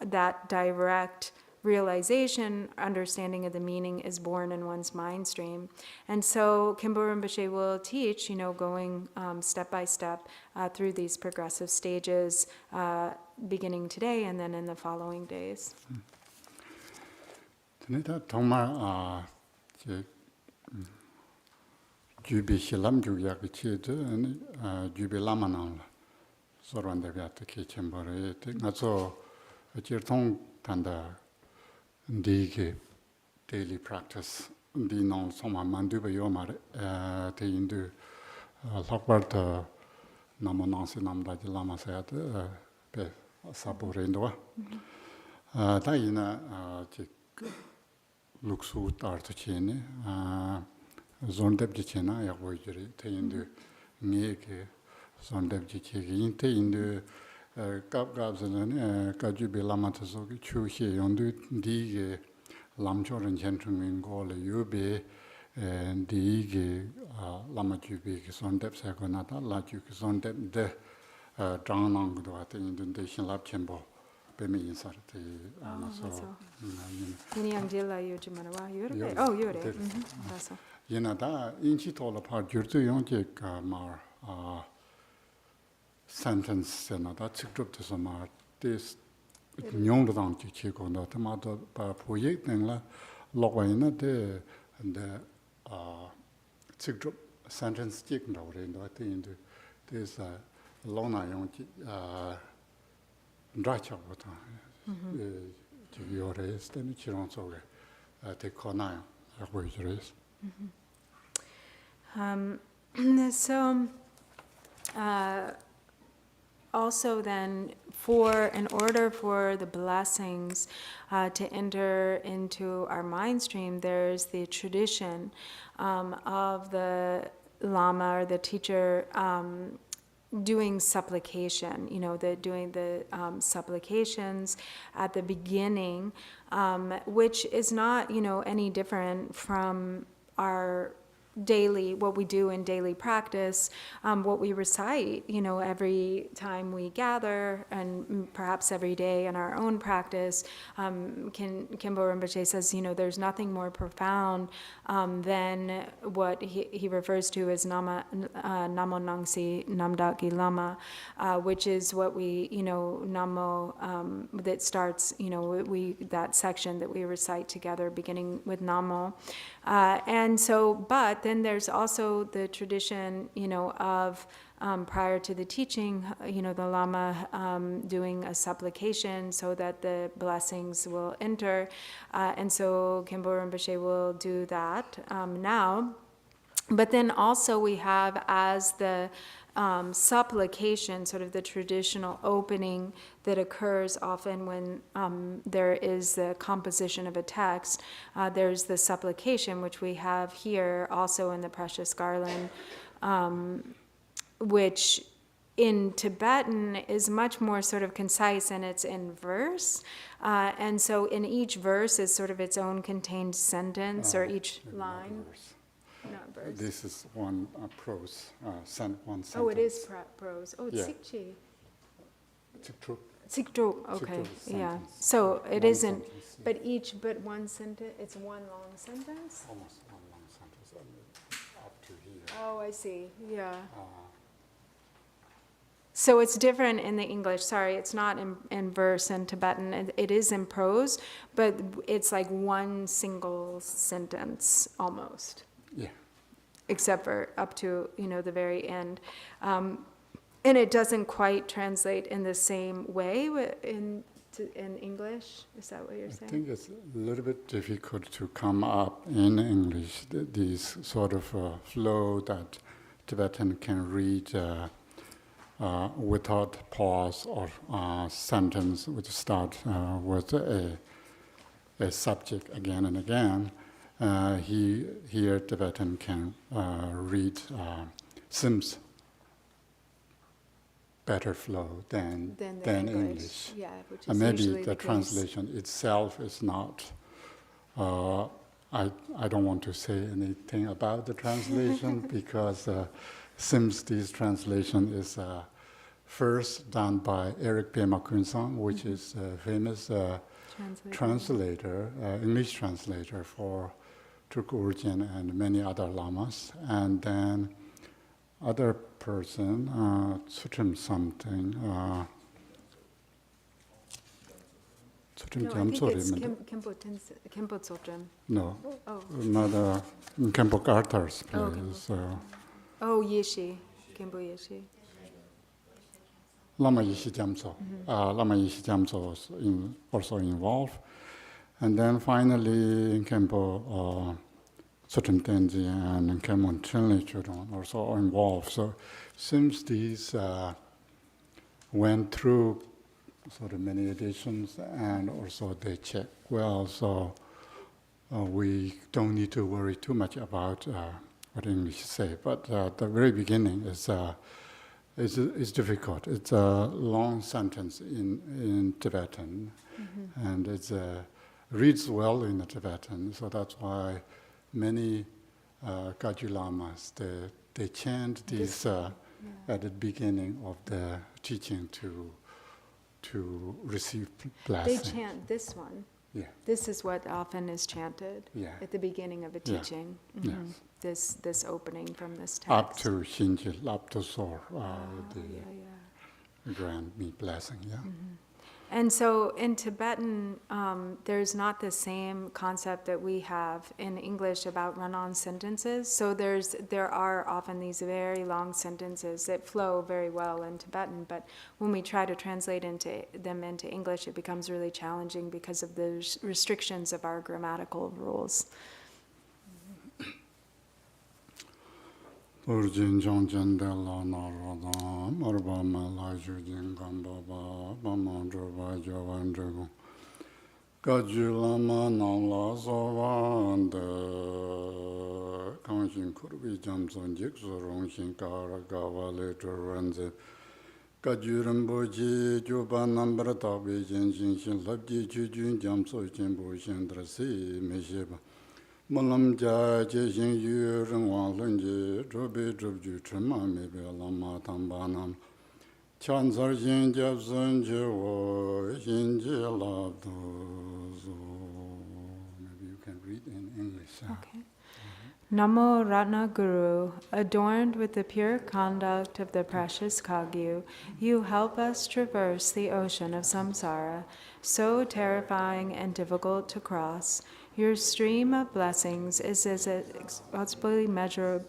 Speaker 5: that direct realization, understanding of the meaning is born in one's mind stream. And so Khenpo Rinpoche will teach, going step by step through these progressive stages, beginning today and then in the following days.
Speaker 6: 정말 주비 실람 주약 치드 주비 라마나 소란데 비아트 키쳔버레 나서 지르통 단다 디게 daily practice di non soma mandu ba yo mar te indu lakbar namonansi namda ji lama sa pe sabore ndo ta ina ji luksu tar to chene zondeb ji chena ya go jiri te indu nge ke zondeb ji che gi te indu kap zane ka ju be lama to so chu he yondu di ge lamchoren chentrum go le yube di ge lama ju be ke zondeb sa ko na ta la ju ke zondeb de zhang nang do ta indu de shin lab chenbo be me insar te so
Speaker 5: Ini yang jela yu jimana wa yure. Oh, yure. That's all.
Speaker 6: Yena da inchi tola par jurtu yong je ka mar sentence na da chikrup to sama this nyong da dang chi ko na ta ma da pa project nang la log na de chikrup sentence chik na re na te indu this long na yong chi ndra cha ko ta ji yo re ste ni chi ron so ge te ko na ya ko ji re
Speaker 5: So, also then, in order for the blessings to enter into our mind stream, there's the tradition of the Lama or the teacher doing supplication, doing the supplications at the beginning, which is not, any different from our daily, what we do in daily practice, what we recite, every time we gather, and perhaps every day in our own practice. Kimbo Rinpoche says, there's nothing more profound than what he refers to as Namo Nangsi Namdaki Lama, which is what we, Namo, that starts, that section that we recite together, beginning with Namo. But then there's also the tradition, of prior to the teaching, the Lama doing a supplication so that the blessings will enter. And so Kimbo Rinpoche will do that now. But then also we have as the supplication, sort of the traditional opening that occurs often when there is the composition of a text. There's the supplication, which we have here also in the Precious Garland, which in Tibetan is much more sort of concise, and it's in verse. And so in each verse is sort of its own contained sentence, or each line. Not verse.
Speaker 6: This is one prose, one sentence.
Speaker 5: Oh, it is prose. Oh, it's
Speaker 6: Yeah.
Speaker 5: Sikchi.
Speaker 6: Siktruk.
Speaker 5: Sikdru, okay,
Speaker 6: Sikdru
Speaker 5: yeah.
Speaker 6: sentence.
Speaker 5: So it
Speaker 6: One
Speaker 5: isn't,
Speaker 6: sentence, yeah.
Speaker 5: but one sentence, it's one long sentence?
Speaker 6: Almost one long sentence, up to here.
Speaker 5: Oh, I see, yeah.
Speaker 6: Uh,
Speaker 5: So it's different in the English, sorry, it's not in verse in Tibetan, it is in prose, but it's like one single sentence almost,
Speaker 6: yeah.
Speaker 5: except for up to, the very end. And it doesn't quite translate in the same way in English, is that what you're
Speaker 6: I
Speaker 5: saying?
Speaker 6: think it's a little bit difficult to come up in English, these sort of flow that Tibetan can read without pause or sentence which start with a subject again and again. Here Tibetan can read seems better flow than English.
Speaker 5: Yeah, which is
Speaker 6: And maybe
Speaker 5: usually
Speaker 6: the
Speaker 5: case.
Speaker 6: translation itself is not. I don't want to say anything about the translation because seems this translation is first done by Eric Pema Kunsang, which is a famous translator, English translator for Turku Urgyen and many other lamas, and then other person, Tsutrim something. Tsutrim
Speaker 5: No, I think it's
Speaker 6: Gyamtsori.
Speaker 5: Khenpo Tsotrim.
Speaker 6: No,
Speaker 5: Oh.
Speaker 6: another Khenpo Arthur's
Speaker 5: Oh,
Speaker 6: place.
Speaker 5: Oh, Yeshi, Khenpo Yeshi.
Speaker 6: Lama Yishi Gyamtso. Lama Yishi Gyamtso was also involved. And then finally, Khenpo Tsotrim Tenji and Khenpo Chenli Chudon also involved. So since these went through sort of many editions and also they check well, so we don't need to worry too much about what English say. But the very beginning is difficult. It's a long sentence in Tibetan, and it reads well in the Tibetan. So that's why many Kagyu Lamas they chant this at the beginning of the teaching to receive blessing.
Speaker 5: They chant this one.
Speaker 6: Yeah.
Speaker 5: This is what often is chanted
Speaker 6: Yeah.
Speaker 5: at the beginning of a
Speaker 6: Yeah.
Speaker 5: teaching.
Speaker 6: Yes.
Speaker 5: This opening from this text.
Speaker 6: Up to Shinjil, up to Sor,
Speaker 5: Yeah.
Speaker 6: grant me blessing. Yeah.
Speaker 5: And so in Tibetan, there's not the same concept that we have in English about run-on sentences. So there are often these very long sentences that flow very well in Tibetan, but when we try to translate them into English, it becomes really challenging because of the restrictions of our grammatical rules.
Speaker 6: Urjin Jongjen de la Narada, Marba Mala Jujin Gambaba, Bamandrova Jovandrago, Gajulama Nala Sovande, Kanshin Kurbi Jamson Jixurong Shinkara Gava later runs Gajuramboji, Juba number Tabi Jenshin Labji Jujun Jamso Jimbo Shendrasi, Meshiba. Mulam ja je yin yu rung wang lun ji zhubi zhub ju chen ma me be lam ma tam ba nam chan zar yin jab zun je wo yin je la du zu. Maybe you can read in English.
Speaker 5: Okay. Namo Ratna Guru, adorned with the pure conduct of the precious Kagyu, you help us traverse the ocean of samsara, so terrifying and difficult to cross. Your stream of blessings is as inexhaustibly measurable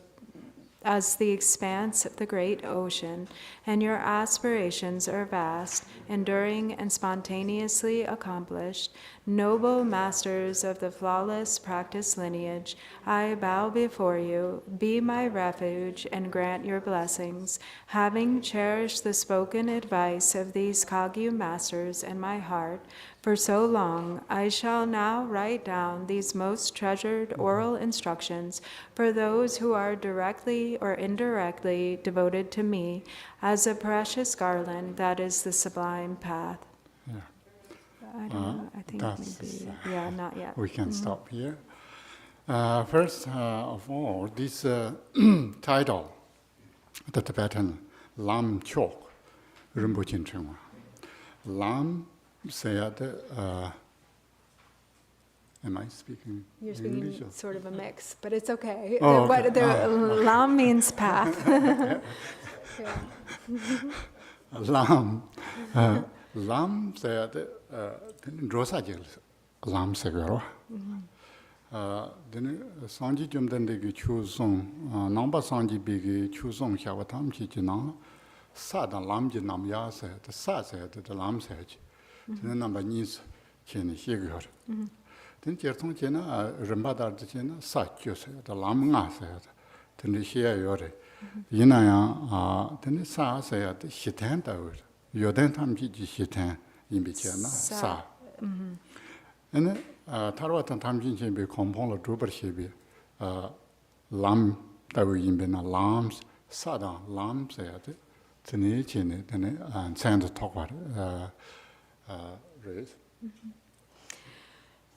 Speaker 5: as the expanse of the great ocean, and your aspirations are vast, enduring, and spontaneously accomplished. Noble masters of the flawless practice lineage, I bow before you. Be my refuge and grant your blessings. Having cherished the spoken advice of these Kagyu masters in my heart for so long, I shall now write down these most treasured oral instructions for those who are directly or indirectly devoted to me as a precious garland that is the sublime path.
Speaker 6: Yeah.
Speaker 5: I don't know. I think maybe, yeah, not yet.
Speaker 6: We can stop here. First of all, this title, the Tibetan Lam Chok, Rinpoche Chengwa. Lam said, am I speaking
Speaker 5: You're
Speaker 6: English?
Speaker 5: speaking sort of a mix, but it's okay.
Speaker 6: Oh,
Speaker 5: But Lam means path. Yeah.
Speaker 6: Lam. Lam said, Rosa Jil, Lam Seguro. Then Sanji Jumdendegi Chusong, Namba Sanji Bigi Chusong Shavatam Chijina, Sada Lam Jinam Ya said, the Sa said, the Lam said, then number Nis Chen Higur. Then Jerton Jena, Rembadar the Jena, Sa said, the Lam Nga said, then the Shia Yore. Yinaya, then Sa said, Shitan Tower, Yoden Tam Jiji Shitan in Bichena, Sa. And Tarwatan Tamjin be component of Druber Shibi, Lam Tower in Bena Lams, Sada, Lam said, Tenichin, and Sand Tokar race.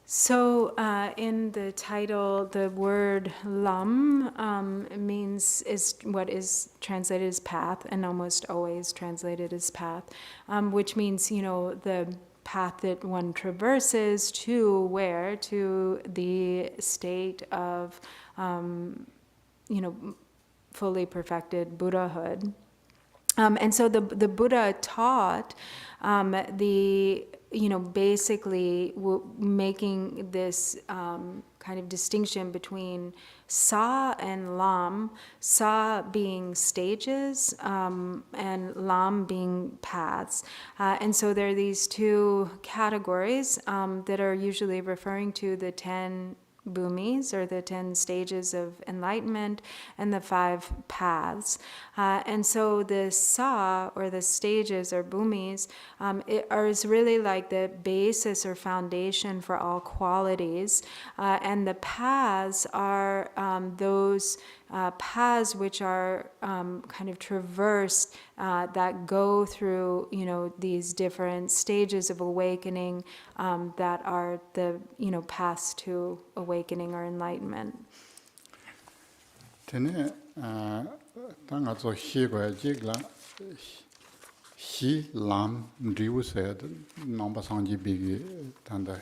Speaker 5: So in the title, the word lam is what is translated as path, and almost always translated as path, which means, the path that one traverses to where? To the state of, fully perfected Buddhahood. And so the Buddha taught basically making this kind of distinction between Sa and Lam, Sa being stages and Lam being paths. And so there are these two categories that are usually referring to the 10 bhumis, or the 10 stages of enlightenment, and the 5 paths. And so the Sa, or the stages or bhumis, is really like the basis or foundation for all qualities. And the paths are those paths which are kind of traversed that go through, these different stages of awakening that are the, paths to awakening or enlightenment.
Speaker 6: Tene, tanga zo xigwa jigla, xi lam drivu said, namba sanji bigi tanda,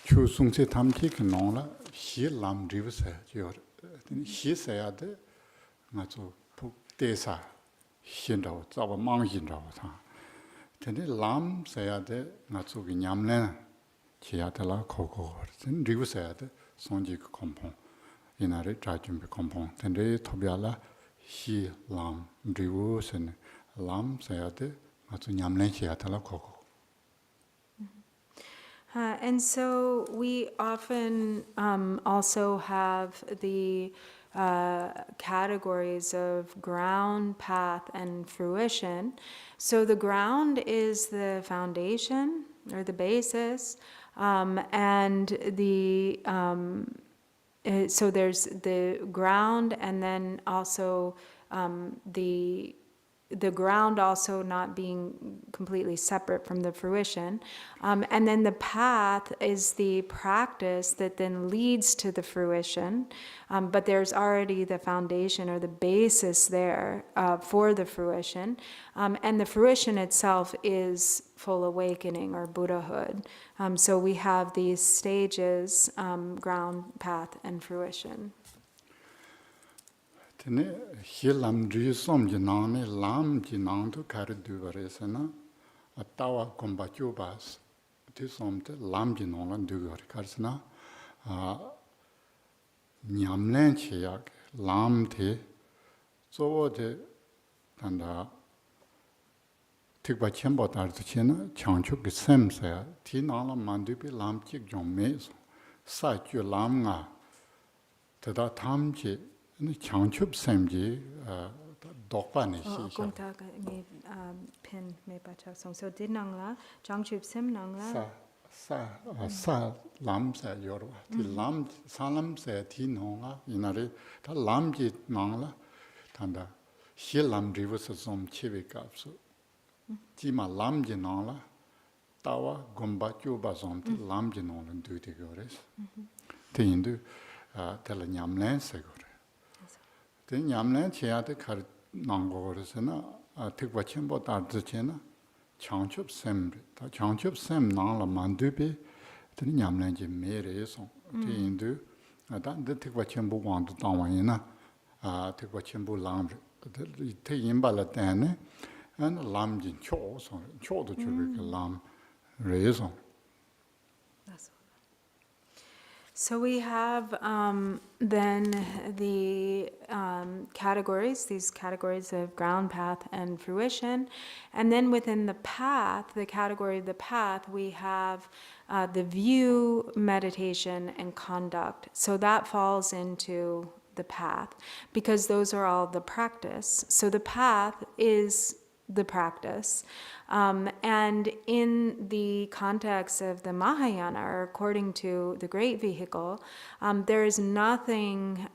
Speaker 6: chu sungse tamti ki nongla, xi lam drivu said, xi said, nga zo puk desa, xin rao, zaba mang xin rao ta. Tene lam said, nga zo ki nyamlen, chiya tala koko, tene drivu said, sanji ki kompong. Inare Trajumbi Kompong. Tende Tobiala, Shi Lam, Drivu, and Lam Sayate, Matu Nyamlen Chiatala Koko.
Speaker 5: And so we often also have the categories of ground, path, and fruition. So the ground is the foundation or the basis, and the so there's the ground, and then also the the ground also not being completely separate from the fruition. And then the path is the practice that then leads to the fruition. But there's already the foundation or the basis there for the fruition. And the fruition itself is full awakening or Buddhahood. So we have these stages, ground, path, and fruition.
Speaker 6: Tene hi lam ri som ji nang ne lam ji nang tu kar du bare se na atawa komba chu bas ti som te lam ji nong lan du gar kar se na nyam len che yak lam te zo de tanda tik ba chen ba tar tu che na chang chu ki sem se ti nang la man du bi lam chik jong me sa chu lam nga te da tham che 창첩 샘지 독반이 시작.
Speaker 5: 공타 게 pen me bacha song so din nang la jangchup sem nang la
Speaker 6: 사 람세 요르 람 사람세 디노가 이날에 다 람지 나라 단다 실람 리버스 좀 치비값수 지마 람지 나라 따와 곰바 쭈바 좀 람지 나는 두데 거레스 대인도 텔 냠렌세 거레 대 냠렌 제야데 가 난거거스나 특과 첨보 다르체나 창첩 샘 다 창첩 샘 나라 만두비 대 냠렌지 메레소 대인도 단데 특과 첨보 왕도 당원이나 특과 첨보 람 대 임발라 때네 안 람진 초소 초도 줄게 람 레소.
Speaker 5: So we have then the categories, these categories of ground, path, and fruition. And then within the path, the category of the path, we have the view, meditation, and conduct. So that falls into the path because those are all the practice. So the path is the practice. And in the context of the Mahayana, or according to the Great Vehicle, there is nothing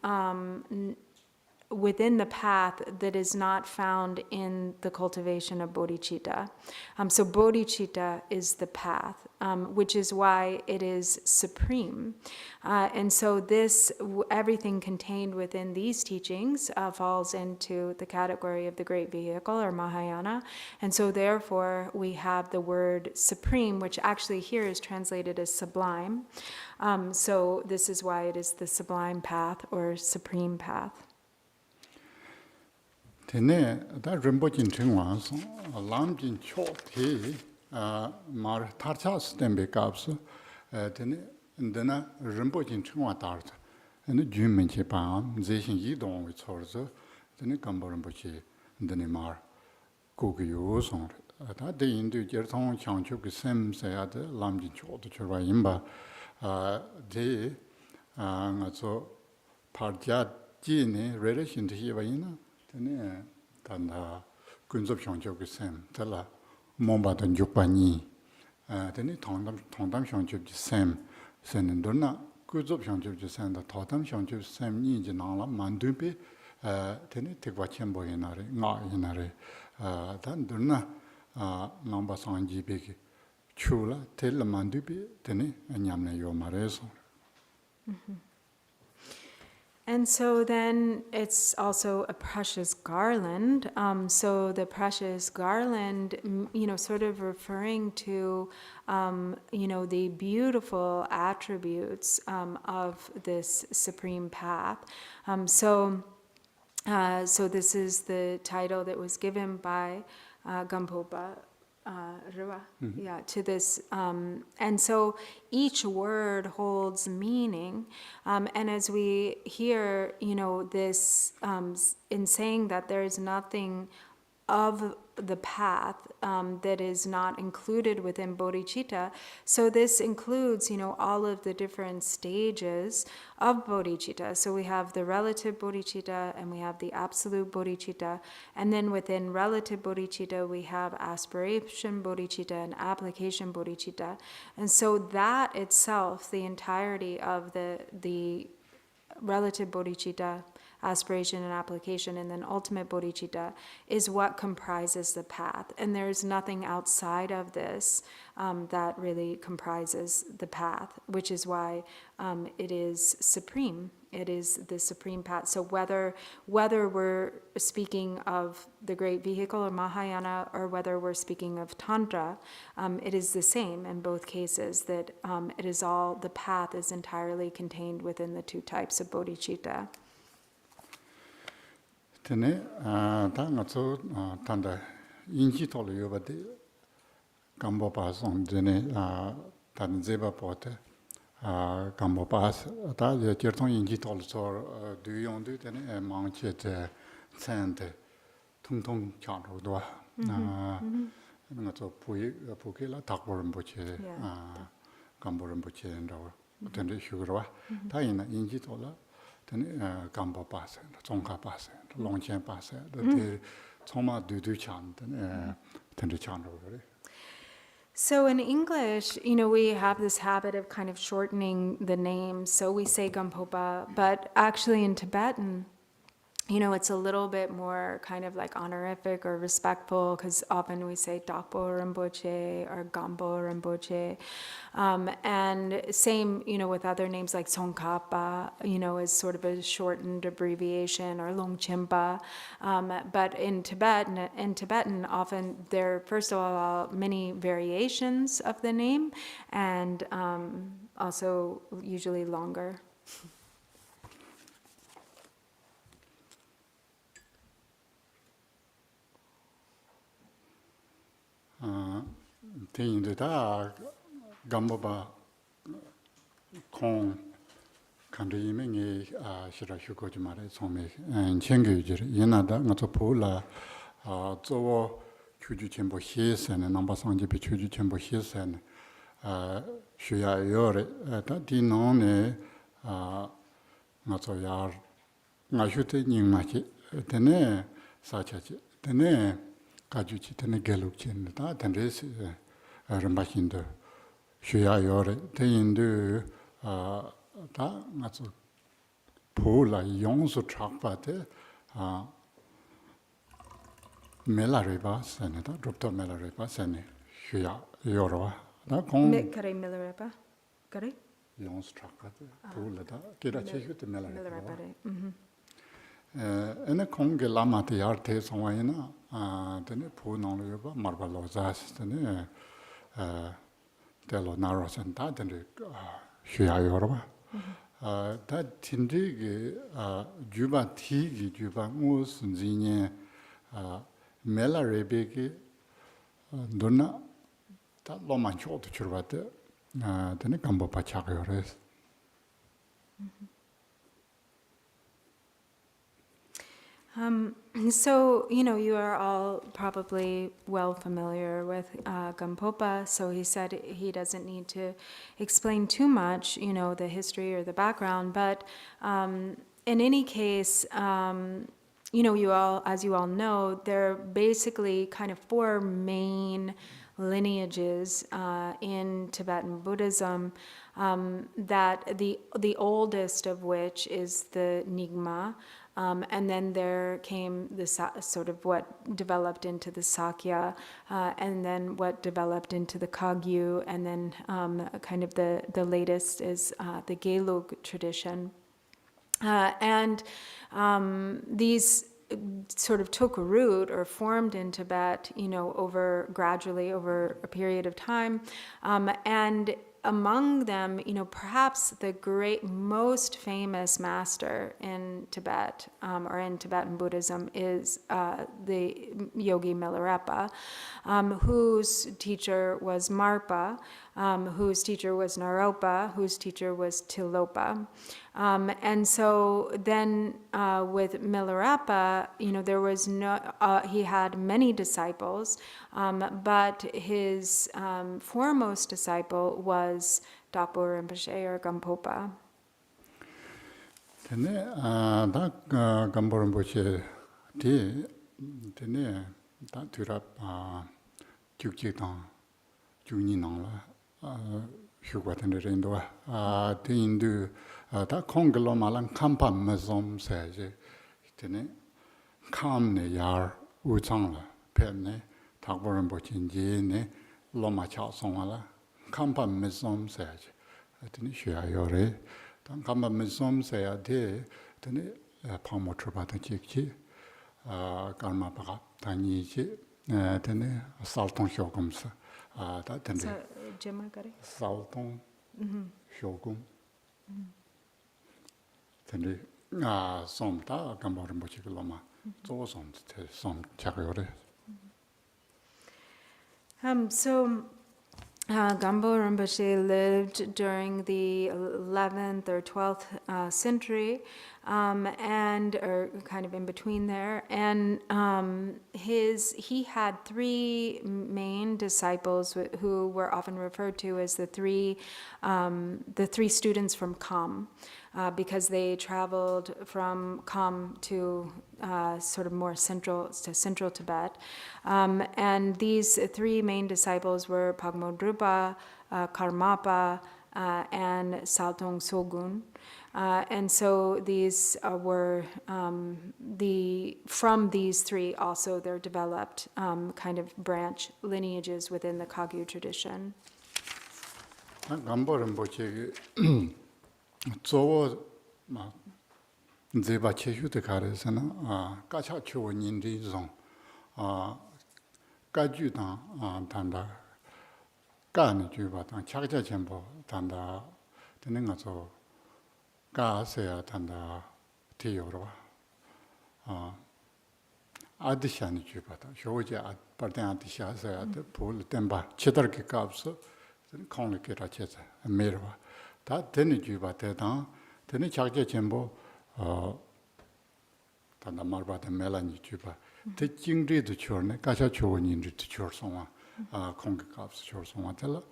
Speaker 5: within the path that is not found in the cultivation of bodhicitta. So bodhicitta is the path, which is why it is supreme. And so this, everything contained within these teachings falls into the category of the Great Vehicle or Mahayana. And so therefore we have the word supreme, which actually here is translated as sublime. So this is why it is the sublime path or supreme path.
Speaker 6: Tene da rinpoche chingwaso lamjin chote mar tarchas tembe kaps tene ndena rinpoche chingwa tart ene jumen che pa zeshin yi dong wi chorzo tene kambo rinpoche ndene mar gogyo song da de indu jerthong changchu ke sem se ya de lamjin chote chorwa imba de ngaso parja ji ne relation de yi ba ina tene 단다 군접 형적의 셈 달라 몸바던 육반이 tene 통담 형적의 셈 세는도나 군접 형적의 셈다 도담 형적의 셈이 이제 나라 만두비 tene 특과천 보이나래 나이나래 단도나 넘바 상지베기 추라 텔 만두비 tene 냠네 요 말에서.
Speaker 5: And so then it's also a precious garland. So the precious garland, sort of referring to, the beautiful attributes of this supreme path. So this is the title that was given by Gampopa. To this, and so each word holds meaning, and as we hear, this in saying that there is nothing of the path that is not included within bodhicitta. So this includes, all of the different stages of bodhicitta. So we have the relative bodhicitta and we have the absolute bodhicitta. And then within relative bodhicitta, we have aspiration bodhicitta and application bodhicitta. And so that itself, the entirety of the relative bodhicitta, aspiration and application, and then ultimate bodhicitta is what comprises the path. And there's nothing outside of this that really comprises the path, which is why it is supreme. It is the supreme path. So whether we're speaking of the great vehicle or Mahayana, or whether we're speaking of Tantra, it is the same in both cases, that it is all, the path is entirely contained within the two types of bodhicitta.
Speaker 6: Tene, tangatsu tanda inji tolu yobade gambo pasong tene tan zeba pote gambo pas ta ye jertong inji tolu so du yong du tene mangche te tsente tung tung chan ro do ngatsu puke la takbo rinpoche gambo rinpoche ndo tene shugro ta ina inji tola tene gambo pas zongka pas longchen pas de tsoma du chan tene chan ro.
Speaker 5: So in English, we have this habit of kind of shortening the names. So we say Gampopa, but actually in Tibetan, it's a little bit more kind of like honorific or respectful, because often we say Dakpo Rinpoche or Gambo Rinpoche. And same, with other names like Tsongkhapa, is sort of a shortened abbreviation, or Longchenpa. But in Tibetan, often there are, first of all, many variations of the name, and also usually longer.
Speaker 6: Teindu da gamboba kong kandri yime nge shira shuko jumare tsome chenge yujiri yena da nga tso po la tsowo chuju chenpo xie sen namba sanje pe chuju chenpo xie sen shuya yore da di nong ne nga tso yar nga shu te nying ma chi tene sa cha chi tene 가주치 때문에 gelukchen 다 tenres rimbachindo shuya yore teindu 다 맞어 보라 용수 착바데 멜라레바 세네다 롭터 멜라레바 세네 shuya yoro 다 공
Speaker 5: Kare Milarepa? Kare?
Speaker 6: 용수 착바데 보라다 기라 체슈트 멜라레바 ene konge lama te yar te songwaina tene pu nong lo ba marba lo zas tene telo narosan ta tene shuya yorba ta tindi ge juba ti gi juba ngu sunjine mela rebe ge donna ta lo man cho to churbate tene kambo pa cha yores.
Speaker 5: So, you are all probably well familiar with Gampopa, so he said he doesn't need to explain too much, the history or the background, but in any case, you all, as you all know, there are basically kind of four main lineages in Tibetan Buddhism, that the oldest of which is the Nyingma. And then there came the sort of what developed into the Sakya, and then what developed into the Kagyu, and then kind of the latest is the Gelug tradition. And these sort of took root or formed in Tibet, gradually over a period of time, and among them, perhaps the most famous master in Tibet, or in Tibetan Buddhism, is the Yogi Milarepa, whose teacher was Marpa, whose teacher was Naropa, whose teacher was Tilopa. And so then with Milarepa, there was he had many disciples, but his foremost disciple was Dakpo Rinpoche or Gampopa.
Speaker 6: Tene da Gampo Rinpoche tene da turap jukje tang juni nang la shukwa tene rendo te indu da konglo malang kampa mazom saje tene kam ne yar u chang la pe ne thak boram bo chin ji ne lo ma cha song la kam pa me som se tene shya yo re dan kam pa me som se ya de tene pa mo tro ba ta chi chi karma pa ta ni chi tene sal tong shyo kum sa da tene sal tong shyo kum tene som ta kam boram bo chi lo ma zo som te som cha yo re.
Speaker 5: So Gampo Rinpoche lived during the 11th or 12th century, or kind of in between there. And he had three main disciples who were often referred to as the three students from Kham, because they traveled from Kham to sort of more central Tibet. And these three main disciples were Pagmo Drupa, Karmapa, and Saltong Sogun. And so these were from these three also there developed kind of branch lineages within the Kagyu tradition.
Speaker 6: Gampo Rinpoche zo ma zeba cheshu de kare sana ka cha chu nin ri zong ka ju dan tanda ka ni ju ba dan cha cha chen bo tanda tene nga zo ka se ya tanda ti yo ro adisha ni ju ba da sho je par den adisha se ya de pol temba chedar ke ka so kong le ke ra che me ro 다 되는 주바 대당 되는 작게 전부 단다 말바다 멜라니 주바 대 징리도 처네 가샤 좋은인도 처송아 공격값 처송아 텔라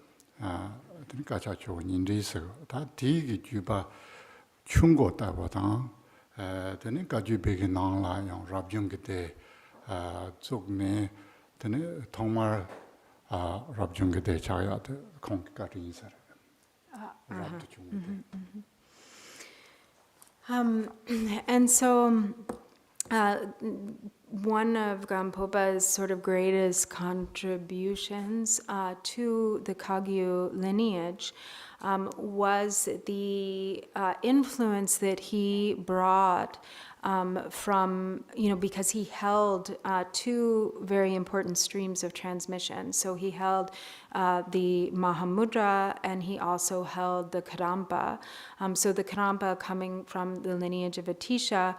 Speaker 6: 되는 가샤 좋은인도 있어 다 디기 주바 충고다보다 되는 가주베게 나라요 랍중게 쪽네 되는 정말 랍중게 대 자야데 공격까지 인사
Speaker 5: And so one of Gampopa's sort of greatest contributions to the Kagyu lineage was the influence that he brought from, because he held two very important streams of transmission. So he held the Mahamudra, and he also held the Kadampa. So the Kadampa coming from the lineage of Atisha,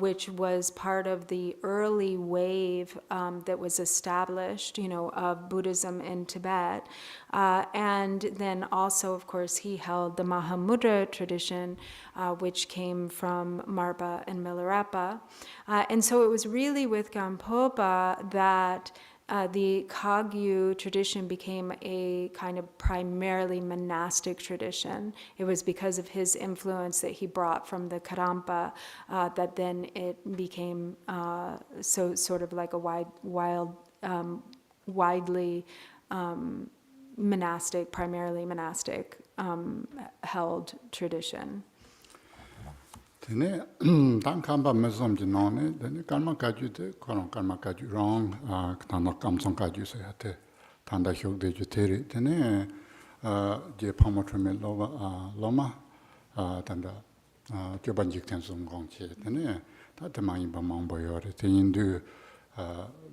Speaker 5: which was part of the early wave that was established, of Buddhism in Tibet. And then also, of course, he held the Mahamudra tradition, which came from Marpa and Milarepa. And so it was really with Gampopa that the Kagyu tradition became a kind of primarily monastic tradition. It was because of his influence that he brought from the Kadampa that then it became so sort of like a widely monastic, primarily monastic held tradition.
Speaker 6: Tene dan kamba mesom ji none tene karma kaju de koron karma kaju wrong tanda kamsong kaju se ate tanda hyok de ju teri tene je phamotme loma tanda joban jik ten sum gong che tene ta te mai ba mang bo yore te indu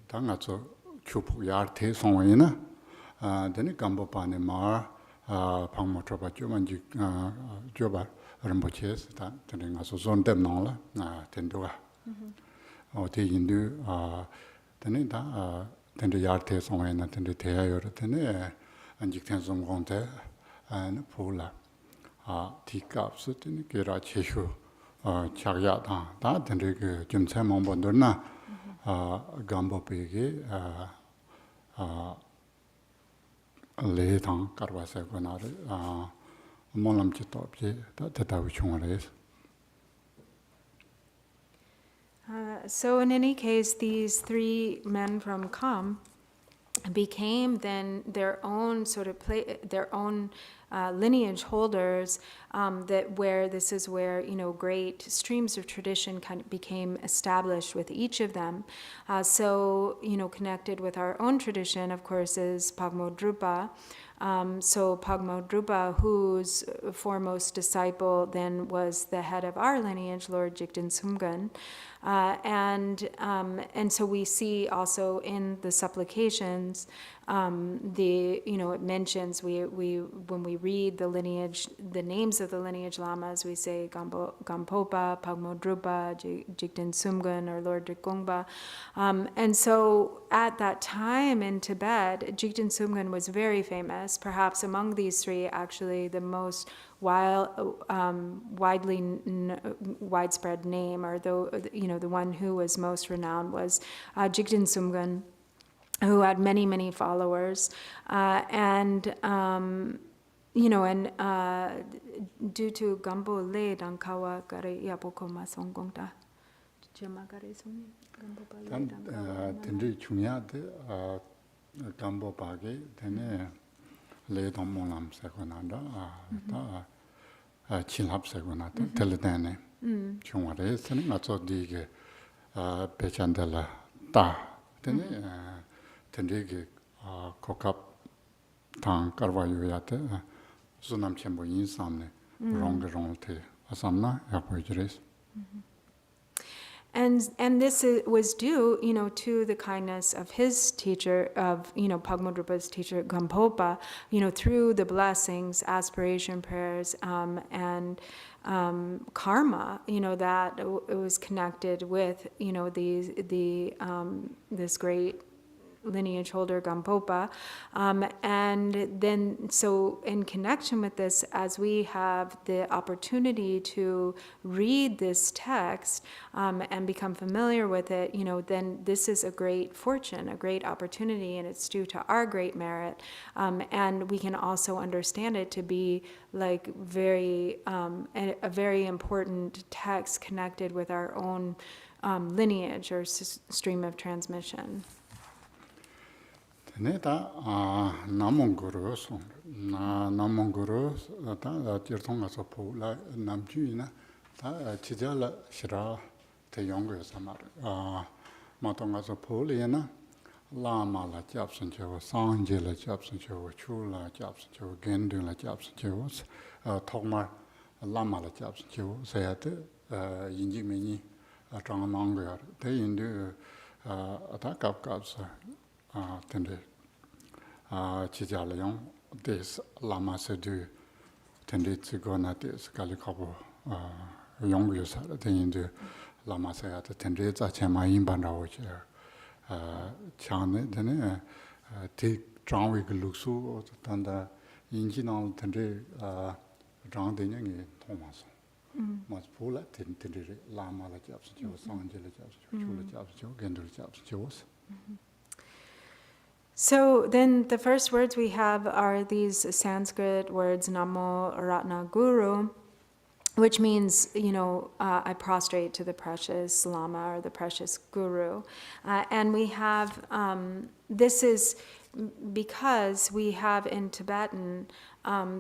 Speaker 6: danga cho chupu yar te song ina tene kambo pa ne ma phamotro ba joban jik joba Rinpoche ta tene nga so zon dem nong la tendo o te indu tene ta tende yar te song ina tende te ya yor tene anjik ten sum gong te an pula ti kap su tene ke ra che shu chak ya ta tende ke jum che mong bon dor na gambo pe ge le tang karwa se ko na re
Speaker 5: So in any case, these three men from Kham became then their own sort of lineage holders, this is where, great streams of tradition kind of became established with each of them. So, connected with our own tradition, of course, is Pagmo Drupa. So Pagmo Drupa, whose foremost disciple then was the head of our lineage, Lord Jigten Sumgun. And so we see also in the supplications, it mentions when we read the lineage, the names of the lineage lamas, we say Gampopa, Pagmo Drupa, Jigten Sumgun, or Lord Drikongpa. And so at that time in Tibet, Jigten Sumgun was very famous. Perhaps among these three, actually the most widespread name, or the one who was most renowned was Jigten Sumgun, who had many, many followers, and due to Gambo Le Dankawa Gare Yapoko Masongongta.
Speaker 6: Tendri Chunyade, Gambo Bagi, Tene Le Domolam Seconanda, Chilhab Seconata, Teledane, Chumare, Sening Mazo Dig, Pechandela, Da, Tendri Kokap Tang Carvayuate, Sunam Chembo Insamne, Rongeronte, Asamna, Yapoidris.
Speaker 5: And this was due, to the kindness of his teacher, of, Pagmo Drupa's teacher, Gampopa, through the blessings, aspiration prayers, and karma, that it was connected with, this great lineage holder, Gampopa. And then, so in connection with this, as we have the opportunity to read this text and become familiar with it, then this is a great fortune, a great opportunity, and it's due to our great merit. And we can also understand it to be like a very important text connected with our own lineage or stream of transmission.
Speaker 6: Neta Namonguru song Namonguru Tirtonga Sopo la Namjuina Chijala Shira Te Younger Samar Matonga Sopoliana Lama la Japson Joe, Sanjela Japson Joe, Chula Japson Joe, Gendula Japson Joes, Tomar Lama la Japson Joe, Sayate, Yinjimini, Trangananga, they indu attack up gods. Tende Chijaleon, this Lama Sedu, Tende Zigona, this Galikobo, Yongus, the Indu Lama Sayat, Tende Zachema Imbanda, which Chan, then take John Wick Luxu, Tanda Inginal Tende John Dinning Thomas. Must pull at Tende Lama la Jabs, Joe, Sangela Jabs, Chula Jabs, Joe, Gendel Jabs, Joes.
Speaker 5: So then the first words we have are these Sanskrit words, Namo Ratna Guru, which means, I prostrate to the precious Lama or the precious Guru. And we have, this is because we have in Tibetan,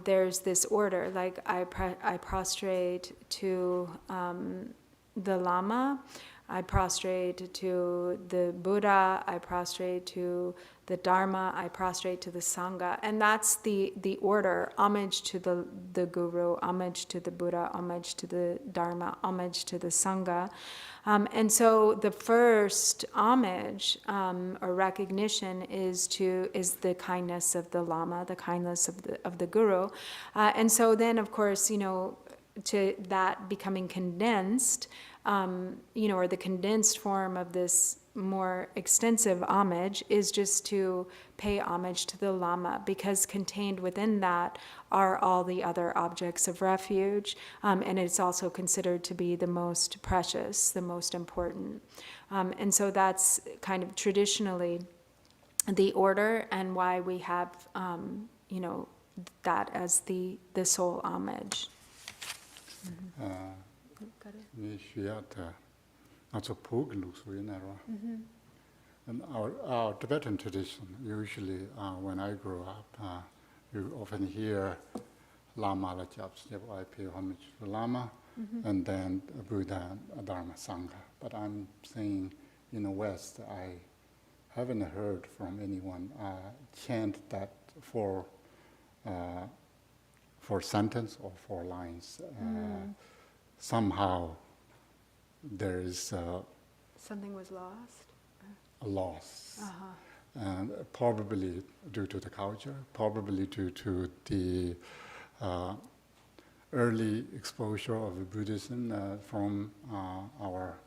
Speaker 5: there's this order, like I prostrate to the Lama, I prostrate to the Buddha, I prostrate to the Dharma, I prostrate to the Sangha. And that's the order: homage to the Guru, homage to the Buddha, homage to the Dharma, homage to the Sangha. And so the first homage or recognition is the kindness of the Lama, the kindness of the Guru. And so then, of course, to that becoming condensed, or the condensed form of this more extensive homage is just to pay homage to the Lama, because contained within that are all the other objects of refuge, and it's also considered to be the most precious, the most important. And so that's kind of traditionally the order, and why we have, that as the sole homage.
Speaker 6: And our Tibetan tradition, usually when I grew up, you often hear Lama la jobs, I pay homage to Lama, and then Buddha, Dharma, Sangha. But I'm saying in the West, I haven't heard from anyone chant that for sentence or 4 lines. Somehow there is
Speaker 5: Something was lost?
Speaker 6: a loss. And probably due to the culture, probably due to the early exposure of Buddhism from our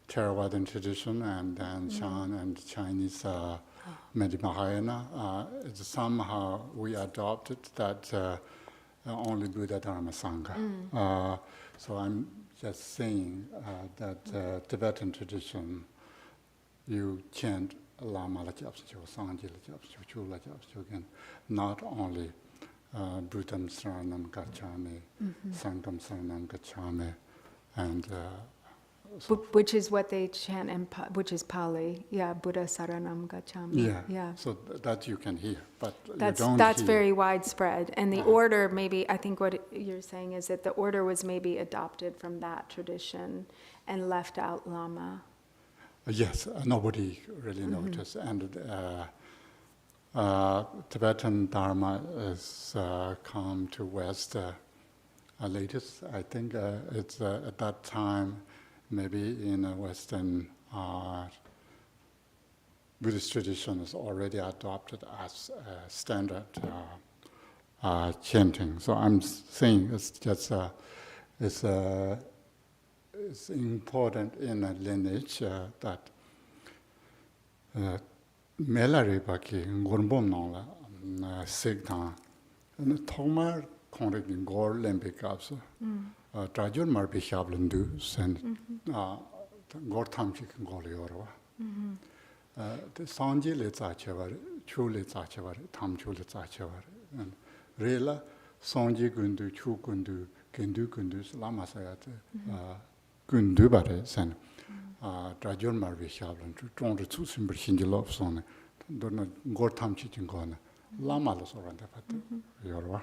Speaker 6: Theravadan tradition and then Chan and Chinese Mahayana. Somehow we adopted that only Buddha, Dharma, Sangha. So I'm just saying that Tibetan tradition, you chant Lama la Japscho, Sangye la Japscho, Chu la Japscho again, not only Buddham Saranam Gacchami, Sangham Saranam Gacchami, and
Speaker 5: Which is what they chant in which is Pali. Yeah, Buddha Saranam Gacchami.
Speaker 6: yeah. So that you can hear, but
Speaker 5: That's
Speaker 6: you don't
Speaker 5: that's
Speaker 6: hear.
Speaker 5: very widespread. And the order, maybe, I think what you're saying is that the order was maybe adopted from that tradition and left out Lama.
Speaker 6: Yes, nobody really noticed. And Tibetan Dharma has come to West latest. I think it's at that time, maybe in a Western Buddhist tradition is already adopted as standard chanting. So I'm saying it's just it's important in a lineage that melari baki ngorbom nongla sigtan thomar khonre gi gor lembe kapso trajur mar bi shablandu sen gor thamchi gol yorwa the sanje le cha chevar chu le cha chevar tham chu le cha chevar rela sanje gundu chu gundu gendu gundu lama sayat gundu bare sen trajur mar bi shablan tong de chu sim ber hinji love son dona gor thamchi jing gona lama lo soranda pat yorwa.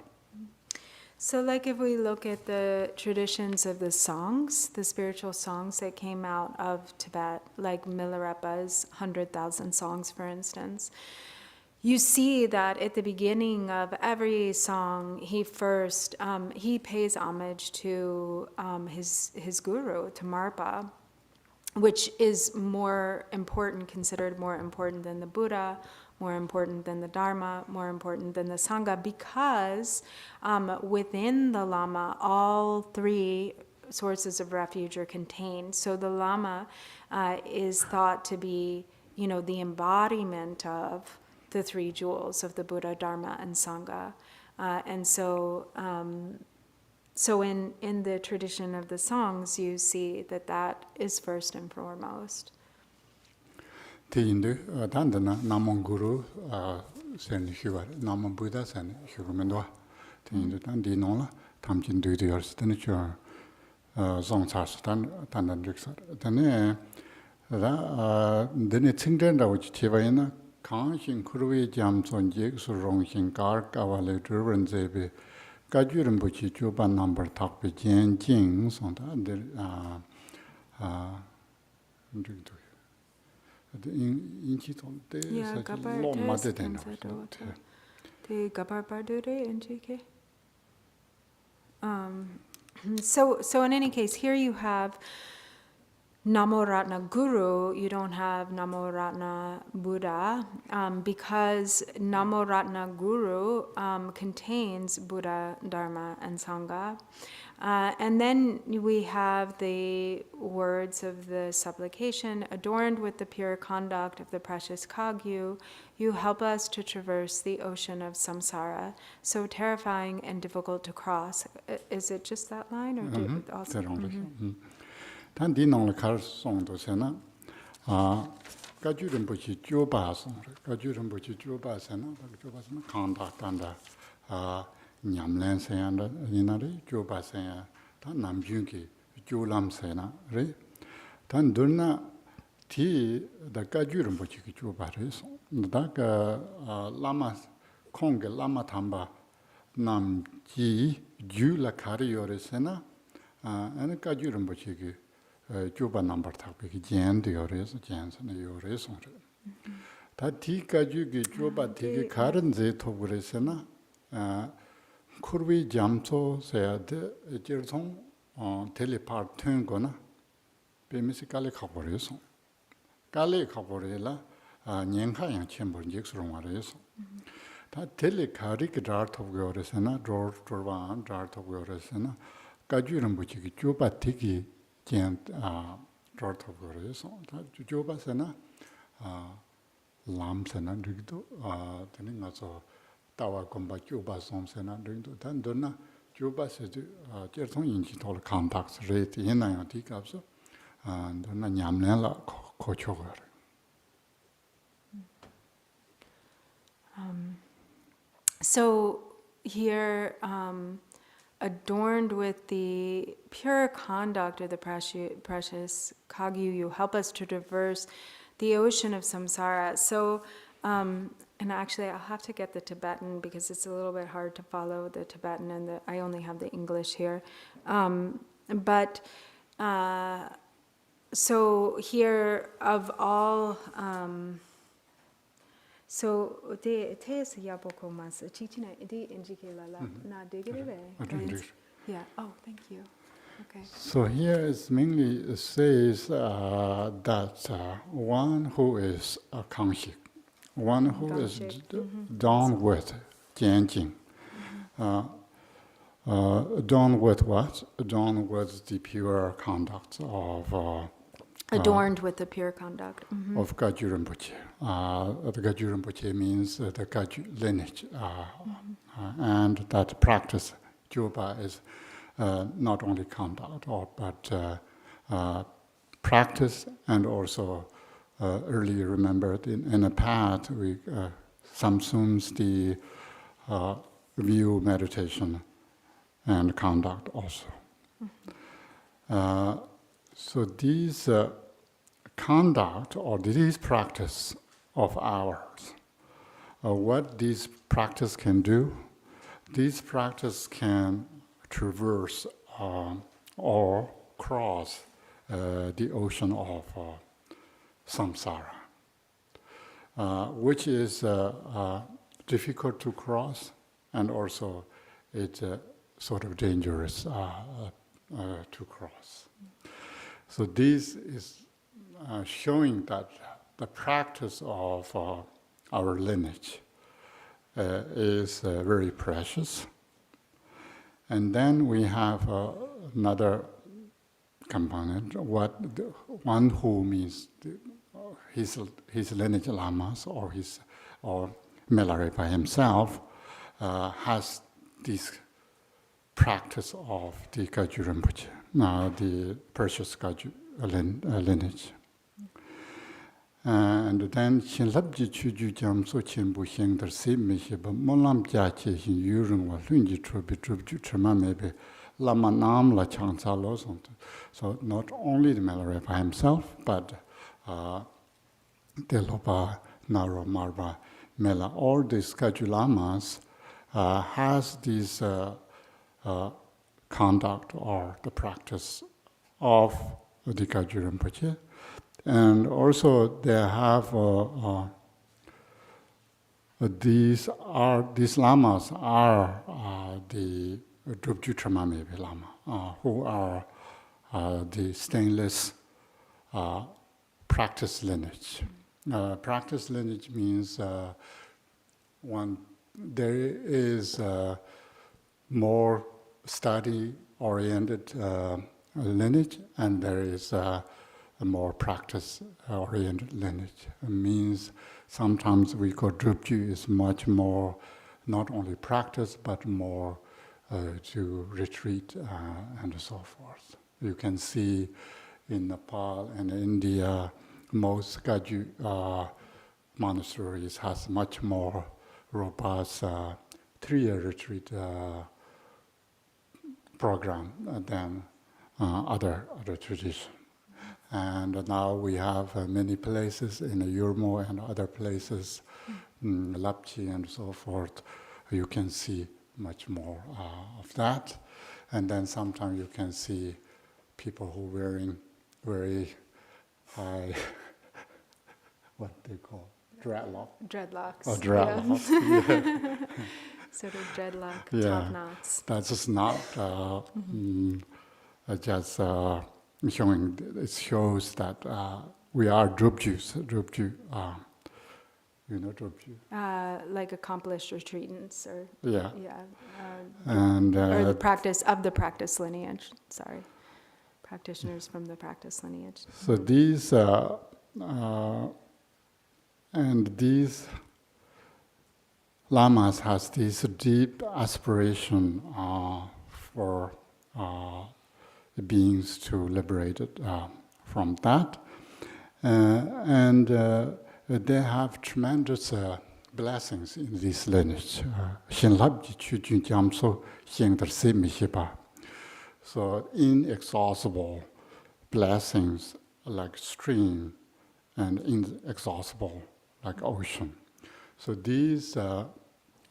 Speaker 5: So like if we look at the traditions of the songs, the spiritual songs that came out of Tibet, like Milarepa's 100,000 songs, for instance, you see that at the beginning of every song, he first, he pays homage to his guru, to Marpa, which is more important, considered more important than the Buddha, more important than the Dharma, more important than the Sangha, because within the Lama, all 3 sources of refuge are contained. So the Lama is thought to be, the embodiment of the 3 jewels of the Buddha, Dharma, and Sangha. And so in the tradition of the songs, you see that is first and foremost.
Speaker 6: Teindu dandana namon guru sen hyuvar namon Buddha sen hyugumendwa teindu dandi nongla tamjin du de yars den chu zong chas dan riksar dane ra dene tsingden da uchi tibaina kang shin kurwe jam son je su rong shin kar kawale drwen zebe gajuren buchi juban number tak be jen jing son da de
Speaker 5: Yeah, so in any case, here you have Namo Ratna Guru, you don't have Namo Ratna Buddha, because Namo Ratna Guru contains Buddha, Dharma, and Sangha. And then we have the words of the supplication, adorned with the pure conduct of the precious Kagyu, you help us to traverse the ocean of samsara, so terrifying and difficult to cross. Is it just that line, or do it also?
Speaker 6: Tan di nong le kar song do sena ka ju ren bu chi jo ba song ka ju ren bu chi jo ba sena jo ba sena kan da tan da nyam len se yan da ni na ri jo ba se ya ta nam jun ki jo lam se na re tan dur na ti da ka ju ren bu chi ki jo ba re so da ka lama khong ge lama tham ba 남지 주라 카리오레스나 ane kaju rinpoche ki juba nambar thakpe ki jen de yores, jen sana yores songre. Ta ti kaju ki juba tiki karan ze togre sana kurwi jamso saya de jirsong teli par tun go na pemisi kali khapore song. Kali khapore la nyenka yang chenpor njek surungwa re song. Ta teli kari ki dar togre yores sana, dorwaan dar togre yores sana, kaju rinpoche ki juba tiki jen dar togre yores song. Ta juba sana lam sana rigdo, tani nga so tawa gomba juba som sana rigdo, tan donna juba se jersong inchi tol contact rate yena yang di kapso, donna nyamlen la ko chogar.
Speaker 5: So here, adorned with the pure conduct of the precious Kagyu, you help us to traverse the ocean of samsara. So, and actually I'll have to get the Tibetan because it's a little bit hard to follow the Tibetan and I only have the English here. So here of all, so te is yapoko mas chichina di NGK lala na digere. Yeah. Oh, thank you. Okay.
Speaker 6: So here it mainly says that one who is a kangshik, one who is done with jianjing, done with what? Done with the pure conduct of
Speaker 5: adorned with the pure conduct
Speaker 6: of Kagyu Rinpoche. The Kagyu Rinpoche means the Kagyu lineage, and that practice, Juba, is not only conduct, but practice, and also earlier remembered in a path, we subsumes the view, meditation, and conduct also. So these conduct or these practice of ours, what these practice can do, these practice can traverse or cross the ocean of samsara, which is difficult to cross, and also it's sort of dangerous to cross. So this is showing that the practice of our lineage is very precious. And then we have another component, one who means his lineage lamas or Milarepa himself has this practice of the Kagyu Rinpoche, the precious Kagyu lineage. And then Shinlabji Chuju Jamso Chimbu Hingder Simihiba Molam Jachi Hin Yurungwa Lunji Trubi Trubju Trema maybe Lama Nam La Changsa Losont. So not only the Milarepa himself, but Delopa, Naro, Marba, Mela, all these Kagyu lamas has this conduct or the practice of the Kagyu Rinpoche. And also they have these lamas are the Drupju Tramamevi Lama, who are the stainless practice lineage. Practice lineage means there is more study-oriented lineage, and there is a more practice-oriented lineage. It means sometimes we call Drupju is much more not only practice, but more to retreat and so forth. You can see in Nepal and India, most Kagyu monasteries has much more robust 3-year retreat program than other traditions. And now we have many places in Yurmo and other places, Lapchi and so forth. You can see much more of that. And then sometimes you can see people who wearing very high, what they call,
Speaker 5: Dreadlocks.
Speaker 6: Oh, dreadlocks. Yeah.
Speaker 5: Sort of dreadlock
Speaker 6: Yeah.
Speaker 5: top knots.
Speaker 6: That's just not just showing. It shows that we are Drupjus. You know Drupju?
Speaker 5: Like accomplished retreatants, or
Speaker 6: Yeah.
Speaker 5: and
Speaker 6: And
Speaker 5: or the practice lineage. Sorry, practitioners from the practice lineage.
Speaker 6: so these lamas has this deep aspiration for the beings to liberate it from that, and they have tremendous blessings in this lineage. So inexhaustible blessings like stream and inexhaustible like ocean. So these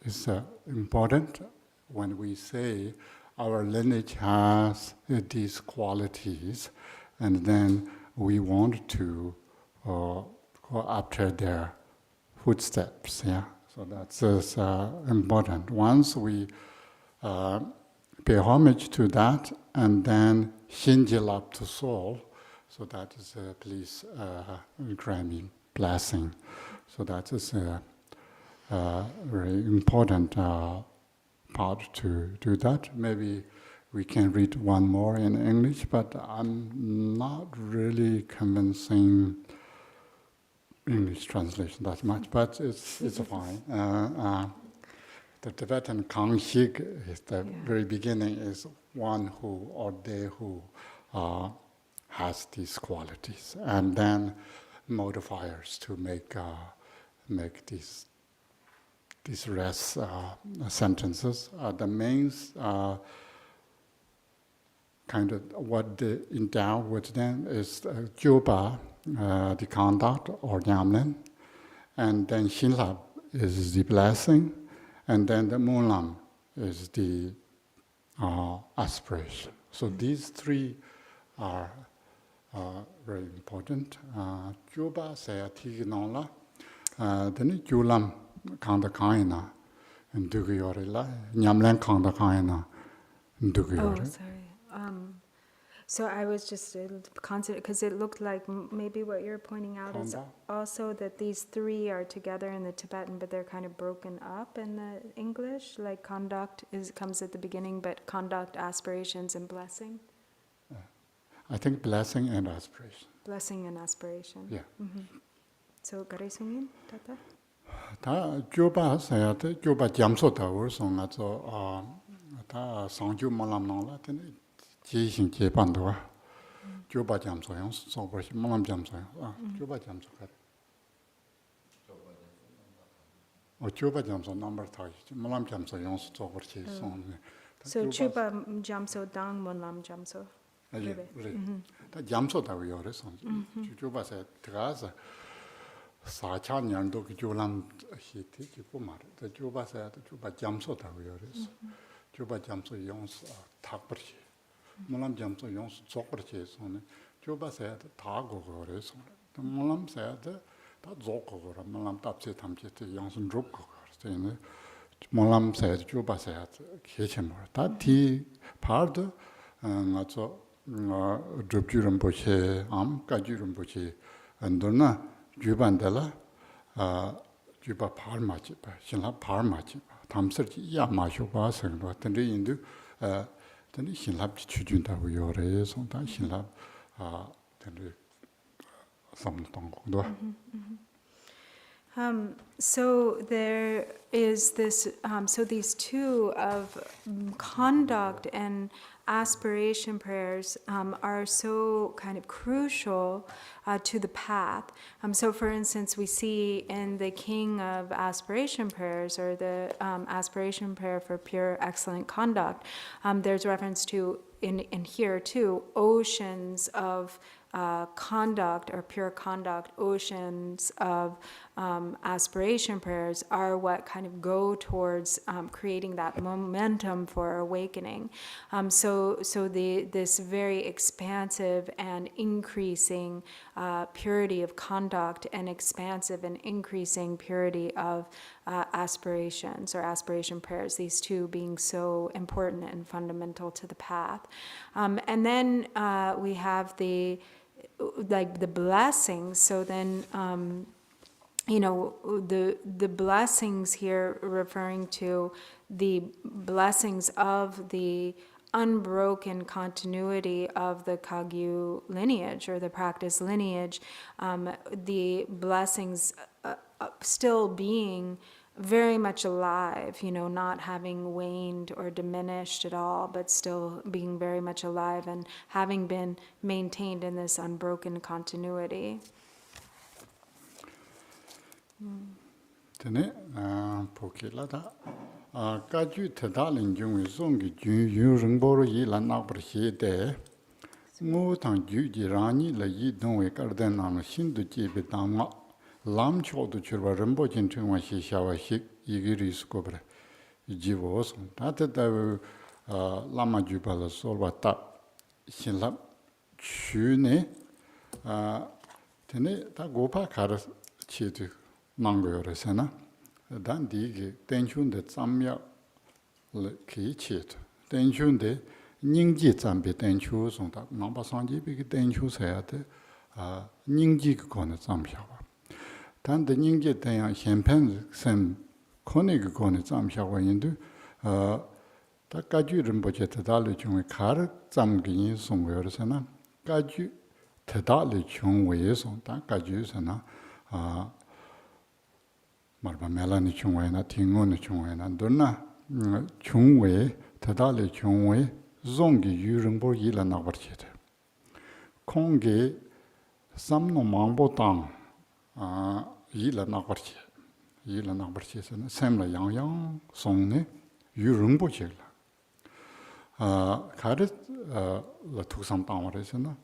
Speaker 6: is important when we say our lineage has these qualities, and then we want to go after their footsteps. Yeah, so that's important. Once we pay homage to that, and then shinjil up to soul. So that is please grant me blessing. So that is a very important part to do that. Maybe we can read one more in English, but I'm not really convincing English translation that much, but it's fine. The Tibetan Kangshig is the very beginning is one who or they who has these qualities, and then modifiers to make these rest sentences. The main kind of what they endow with them is Juba, the conduct or Nyamlen, and then Shinlab is the blessing, and then the Mulam is the aspiration. So these three are very important. Juba say Tiginala, then Julam Kanda Kaina, and Dugiorilla, Nyamlen Kanda Kaina, and
Speaker 5: Oh,
Speaker 6: Dugiori.
Speaker 5: sorry. So I was just concentrated because it looked like maybe what you're pointing out is
Speaker 6: Kanda?
Speaker 5: also that these three are together in the Tibetan, but they're kind of broken up in the English. Like conduct comes at the beginning, but conduct, aspirations, and blessing.
Speaker 6: I think blessing and aspiration.
Speaker 5: Blessing and aspiration.
Speaker 6: Yeah.
Speaker 5: So 가르쳤니, Tata?
Speaker 6: 다 Juba say that Juba jamso da or so nga so 다 상주 몰람나라 되네. 지신 제반도 Juba jamso 용 소버시 몰람 jamso. Juba jamso 가. Juba jamso number 3. 몰람 jamso 용 소버시 손.
Speaker 5: So chupa jamso dang monlam jamso.
Speaker 6: 다 jamso da 요래서. Juba say 들어가서 사천년도 그 조람 히티 기고 말. 그 조바서 조바 잠소다고 그래서. 조바 잠소 용스 탁버지. 몰람 잠소 용스 족버지에서는 조바서 다고 그래서. 몰람서 다 족고 그래. 몰람 답지 탐지 용스 족고 그래서. 몰람서 조바서 개체물. 다디 파드 나서 접주름 보시 암까지름 보시 안도나 주반달라 주바 파르마치 바 신라 파르마치 바 담서지 야 마쇼 바서 같은데 인도 근데 신라 추준다고 요래서 다 신라 근데 삼동 공도
Speaker 5: So there is this, so these two of conduct and aspiration prayers are so kind of crucial to the path. So for instance, we see in the King of Aspiration Prayers, or the aspiration prayer for pure excellent conduct, there's reference to, in here too, oceans of conduct or pure conduct, oceans of aspiration prayers are what kind of go towards creating that momentum for awakening. So this very expansive and increasing purity of conduct and expansive and increasing purity of aspirations or aspiration prayers, these two being so important and fundamental to the path. And then we have the blessings. So then, the blessings here referring to the blessings of the unbroken continuity of the Kagyu lineage or the practice lineage, the blessings still being very much alive, not having waned or diminished at all, but still being very much alive and having been maintained in this unbroken continuity.
Speaker 6: Tene pokilada kaju tedalin jung zongi jun yu ringboro yi la nakbar de ngo tang ju ji rani la yi dongwe karden nam shindu jibe damga lam chodu churwa rinpo jin chungwa shi shawa shik yigiri skobre jibo son tate da lama juba la solwa ta shinlap chu ne tene ta gopa kar chidu 망고요래서나 단디기 땡춘데 잠야 키치트 땡춘데 닝지 잠비 땡추 송다 망바상지비 땡추서야데 닝지 그거는 잠샤와 단데 닝지 대양 셴펜 셈 코네 그거는 잠샤와 인도 다까주름 버제트 달리 중에 가르 잠기 송고요래서나 까주 대달리 중외에서 다까주서나 말바 멜라니 중외나 팅고니 중외나 너나 중외 대달의 중외 종기 유릉보 일나 나버치데 콩게 삼노 망보당 일나 나버치서는 샘라 양양 송네 유릉보지라 가르 라 투삼당어서나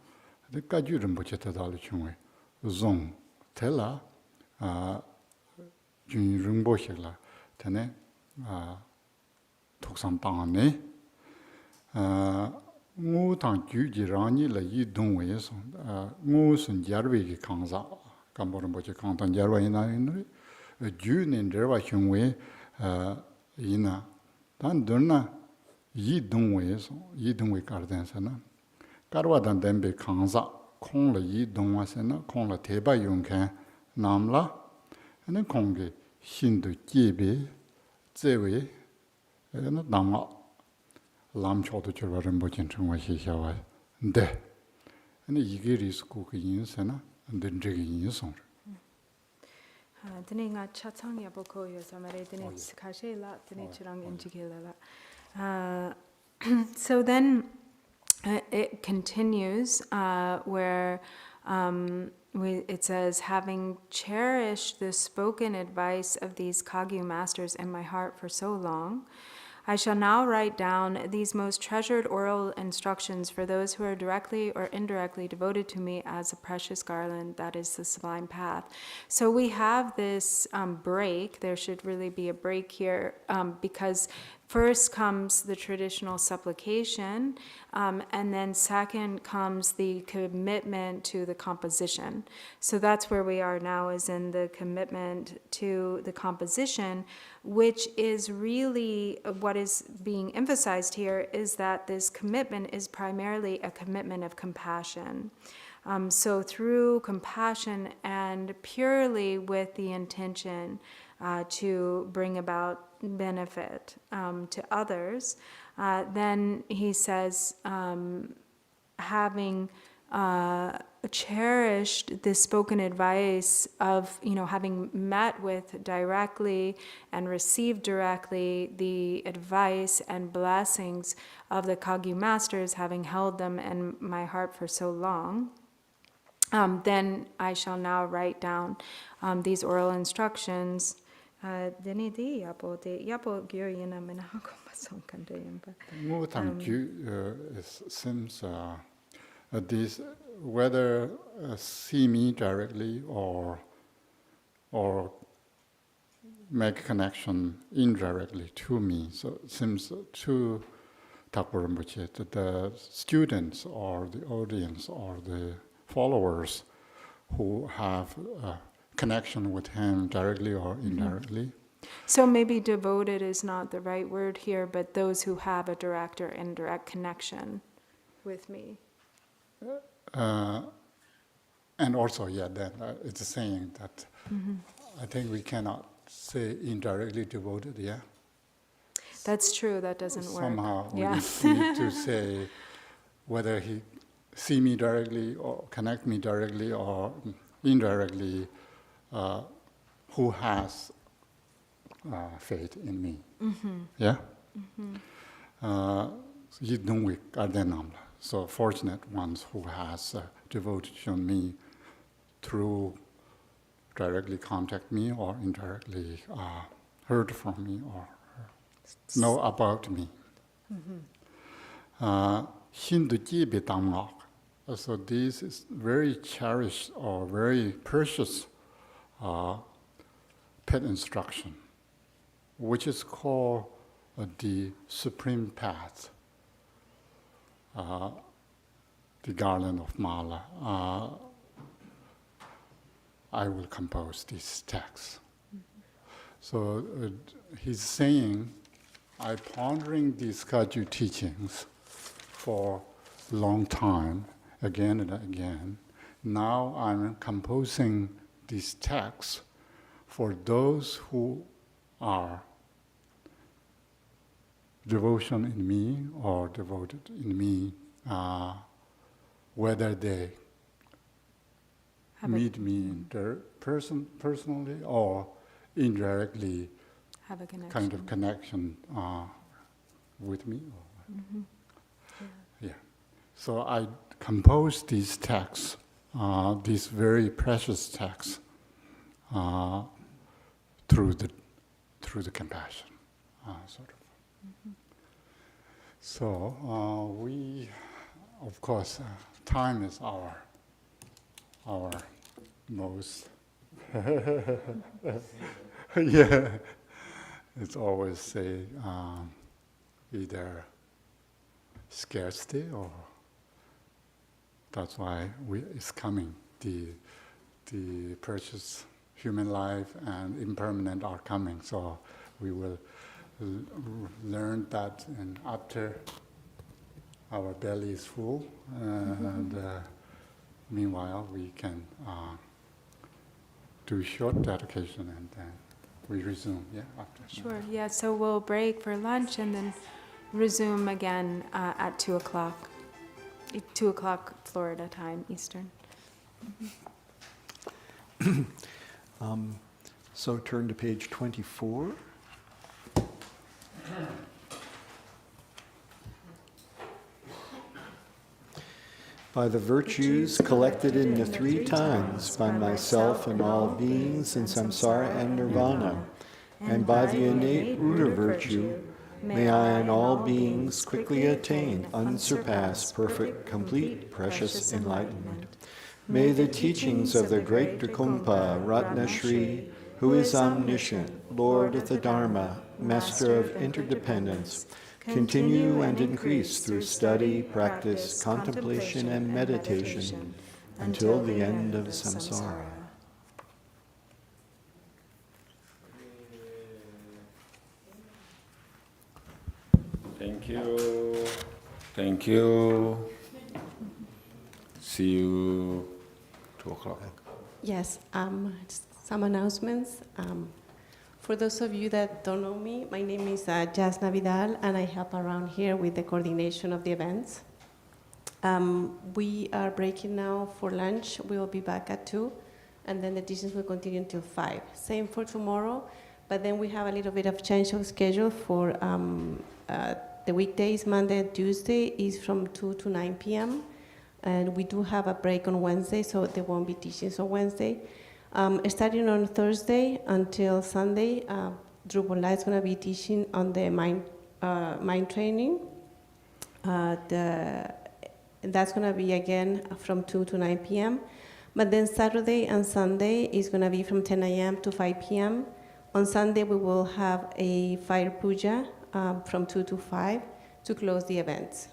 Speaker 6: 데까지 유릉보지 대달의 중외 종 텔라 준 릉보식라 되네 독삼 땅에 무당 주지라니 라이 동웨서 무슨 자르베기 강사 감보는 뭐지 강단 자르와이나는 주는 저와 형we 이나 단들나 이 동웨서 이 동웨 가르던서나 가르와단 덴베 강사 콩라 이 동와서나 콩라 대바 용ခံ 남라 는 공개 신도 기비 제외 는 남아 람초도 저런 보진 정말 시샤와 근데 이게 리스크 그 인생은 안된적인 인생
Speaker 5: 드네가 차창이 보고여서 말에 드네 가실라 드네처럼 인지길라 so then it continues where it says, having cherished the spoken advice of these Kagyu masters in my heart for so long, I shall now write down these most treasured oral instructions for those who are directly or indirectly devoted to me as a precious garland, that is the sublime path. So we have this break. There should really be a break here because first comes the traditional supplication, and then second comes the commitment to the composition. So that's where we are now, is in the commitment to the composition, which is really what is being emphasized here, is that this commitment is primarily a commitment of compassion. So through compassion and purely with the intention to bring about benefit to others, then he says, having cherished this spoken advice of, having met with directly and received directly the advice and blessings of the Kagyu masters, having held them in my heart for so long, then I shall now write down these oral instructions.
Speaker 6: Seems these, whether see me directly or or make connection indirectly to me. So it seems to Thakur Rinpoche that the students or the audience or the followers who have a connection with him directly or indirectly.
Speaker 5: So maybe devoted is not the right word here, but those who have a direct or indirect connection with me.
Speaker 6: And also, then it's saying that I think we cannot say indirectly devoted,
Speaker 5: That's true, that doesn't work.
Speaker 6: Somehow we
Speaker 5: Yeah.
Speaker 6: need to say whether he see me directly or connect me directly or indirectly, who has faith in me. So fortunate ones who has devotion me through directly contact me or indirectly heard from me or know about me. So this is very cherished or very precious pet instruction, which is called the Supreme Path, the Garland of Mala. I will compose this text. So he's saying, I'm pondering these Kagyu teachings for a long time, again and again. Now I'm composing these texts for those who are devotion in me or devoted in me, whether they meet me in personally or indirectly,
Speaker 5: Have a connection.
Speaker 6: kind of connection with me. So I composed these texts, these very precious texts, through the compassion, sort of. So we, of course, time is our most. It's always say either scarcity or that's why it's coming. The precious human life and impermanent are coming. So we will learn that, and after our belly is full, and meanwhile we can do short dedication and then we resume. After.
Speaker 5: Sure, so we'll break for lunch and then resume again at 2 o'clock. 2 o'clock Florida time, Eastern.
Speaker 3: So turn to page 24. By the virtues collected in the 3 times, by myself and all beings in samsara and nirvana, and by the innate root of virtue, may I and all beings quickly attain unsurpassed, perfect, complete, precious enlightenment. May the teachings of the great Drikungpa Ratnashri, who is omniscient, Lord of the Dharma, Master of interdependence, continue and increase through study, practice, contemplation, and meditation until the end of samsara.
Speaker 4: Thank you. Thank you. See you 2 o'clock.
Speaker 7: Yes, some announcements. For those of you that don't know me, my name is Jasna Vidal, and I help around here with the coordination of the events. We are breaking now for lunch. We will be back at 2, and then the teachings will continue until 5. Same for tomorrow, but then we have a little bit of change of schedule for the weekdays. Monday and Tuesday is from 2 to 9 p.m., and we do have a break on Wednesday, so there won't be teachings on Wednesday. Starting on Thursday until Sunday, Drupal is going to be teaching on the mind training. That's going to be again from 2 to 9 p.m. But then Saturday and Sunday is going to be from 10 a.m. to 5 p.m. On Sunday, we will have a fire puja from 2 to 5 to close the events.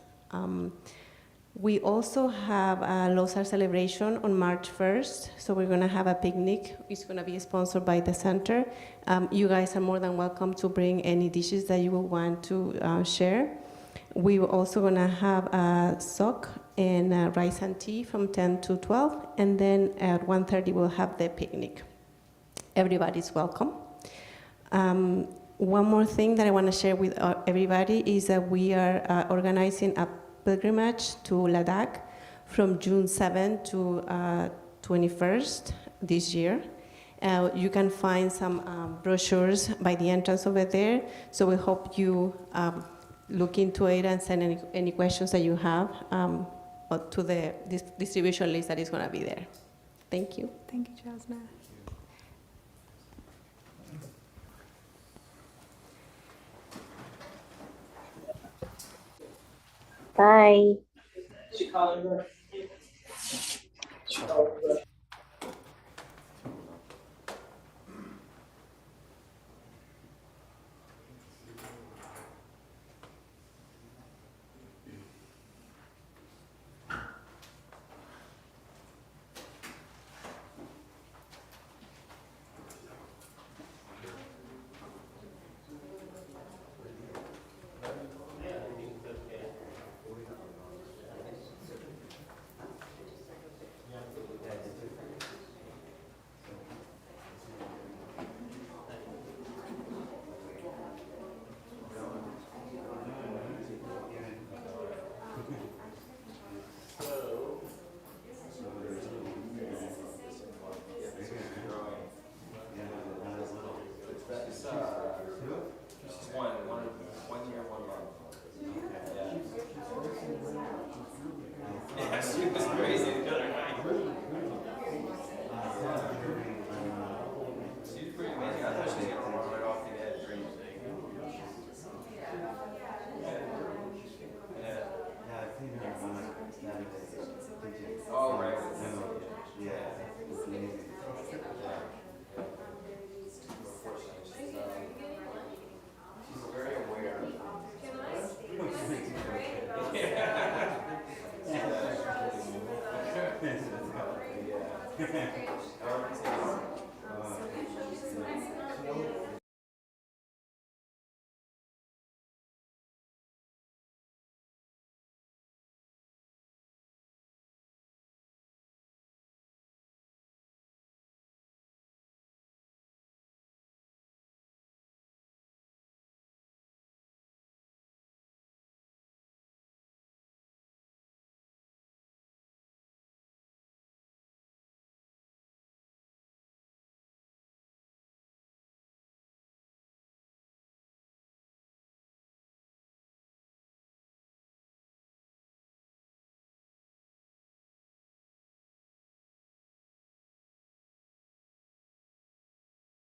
Speaker 7: We also have a Losar celebration on March 1st, so we're going to have a picnic. It's going to be sponsored by the center. You guys are more than welcome to bring any dishes that you will want to share. We're also going to have a sock and rice and tea from 10 to 12, and then at 1:30 we'll have the picnic. Everybody's welcome. One more thing that I want to share with everybody is that we are organizing a pilgrimage to Ladakh from June 7th to 21st this year. You can find some brochures by the entrance over there, so we hope you look into it and send any questions that you have to the distribution list that is going to be there. Thank you.
Speaker 5: Thank you, Jasna.
Speaker 8: Bye.
Speaker 1: Yeah, she was crazy.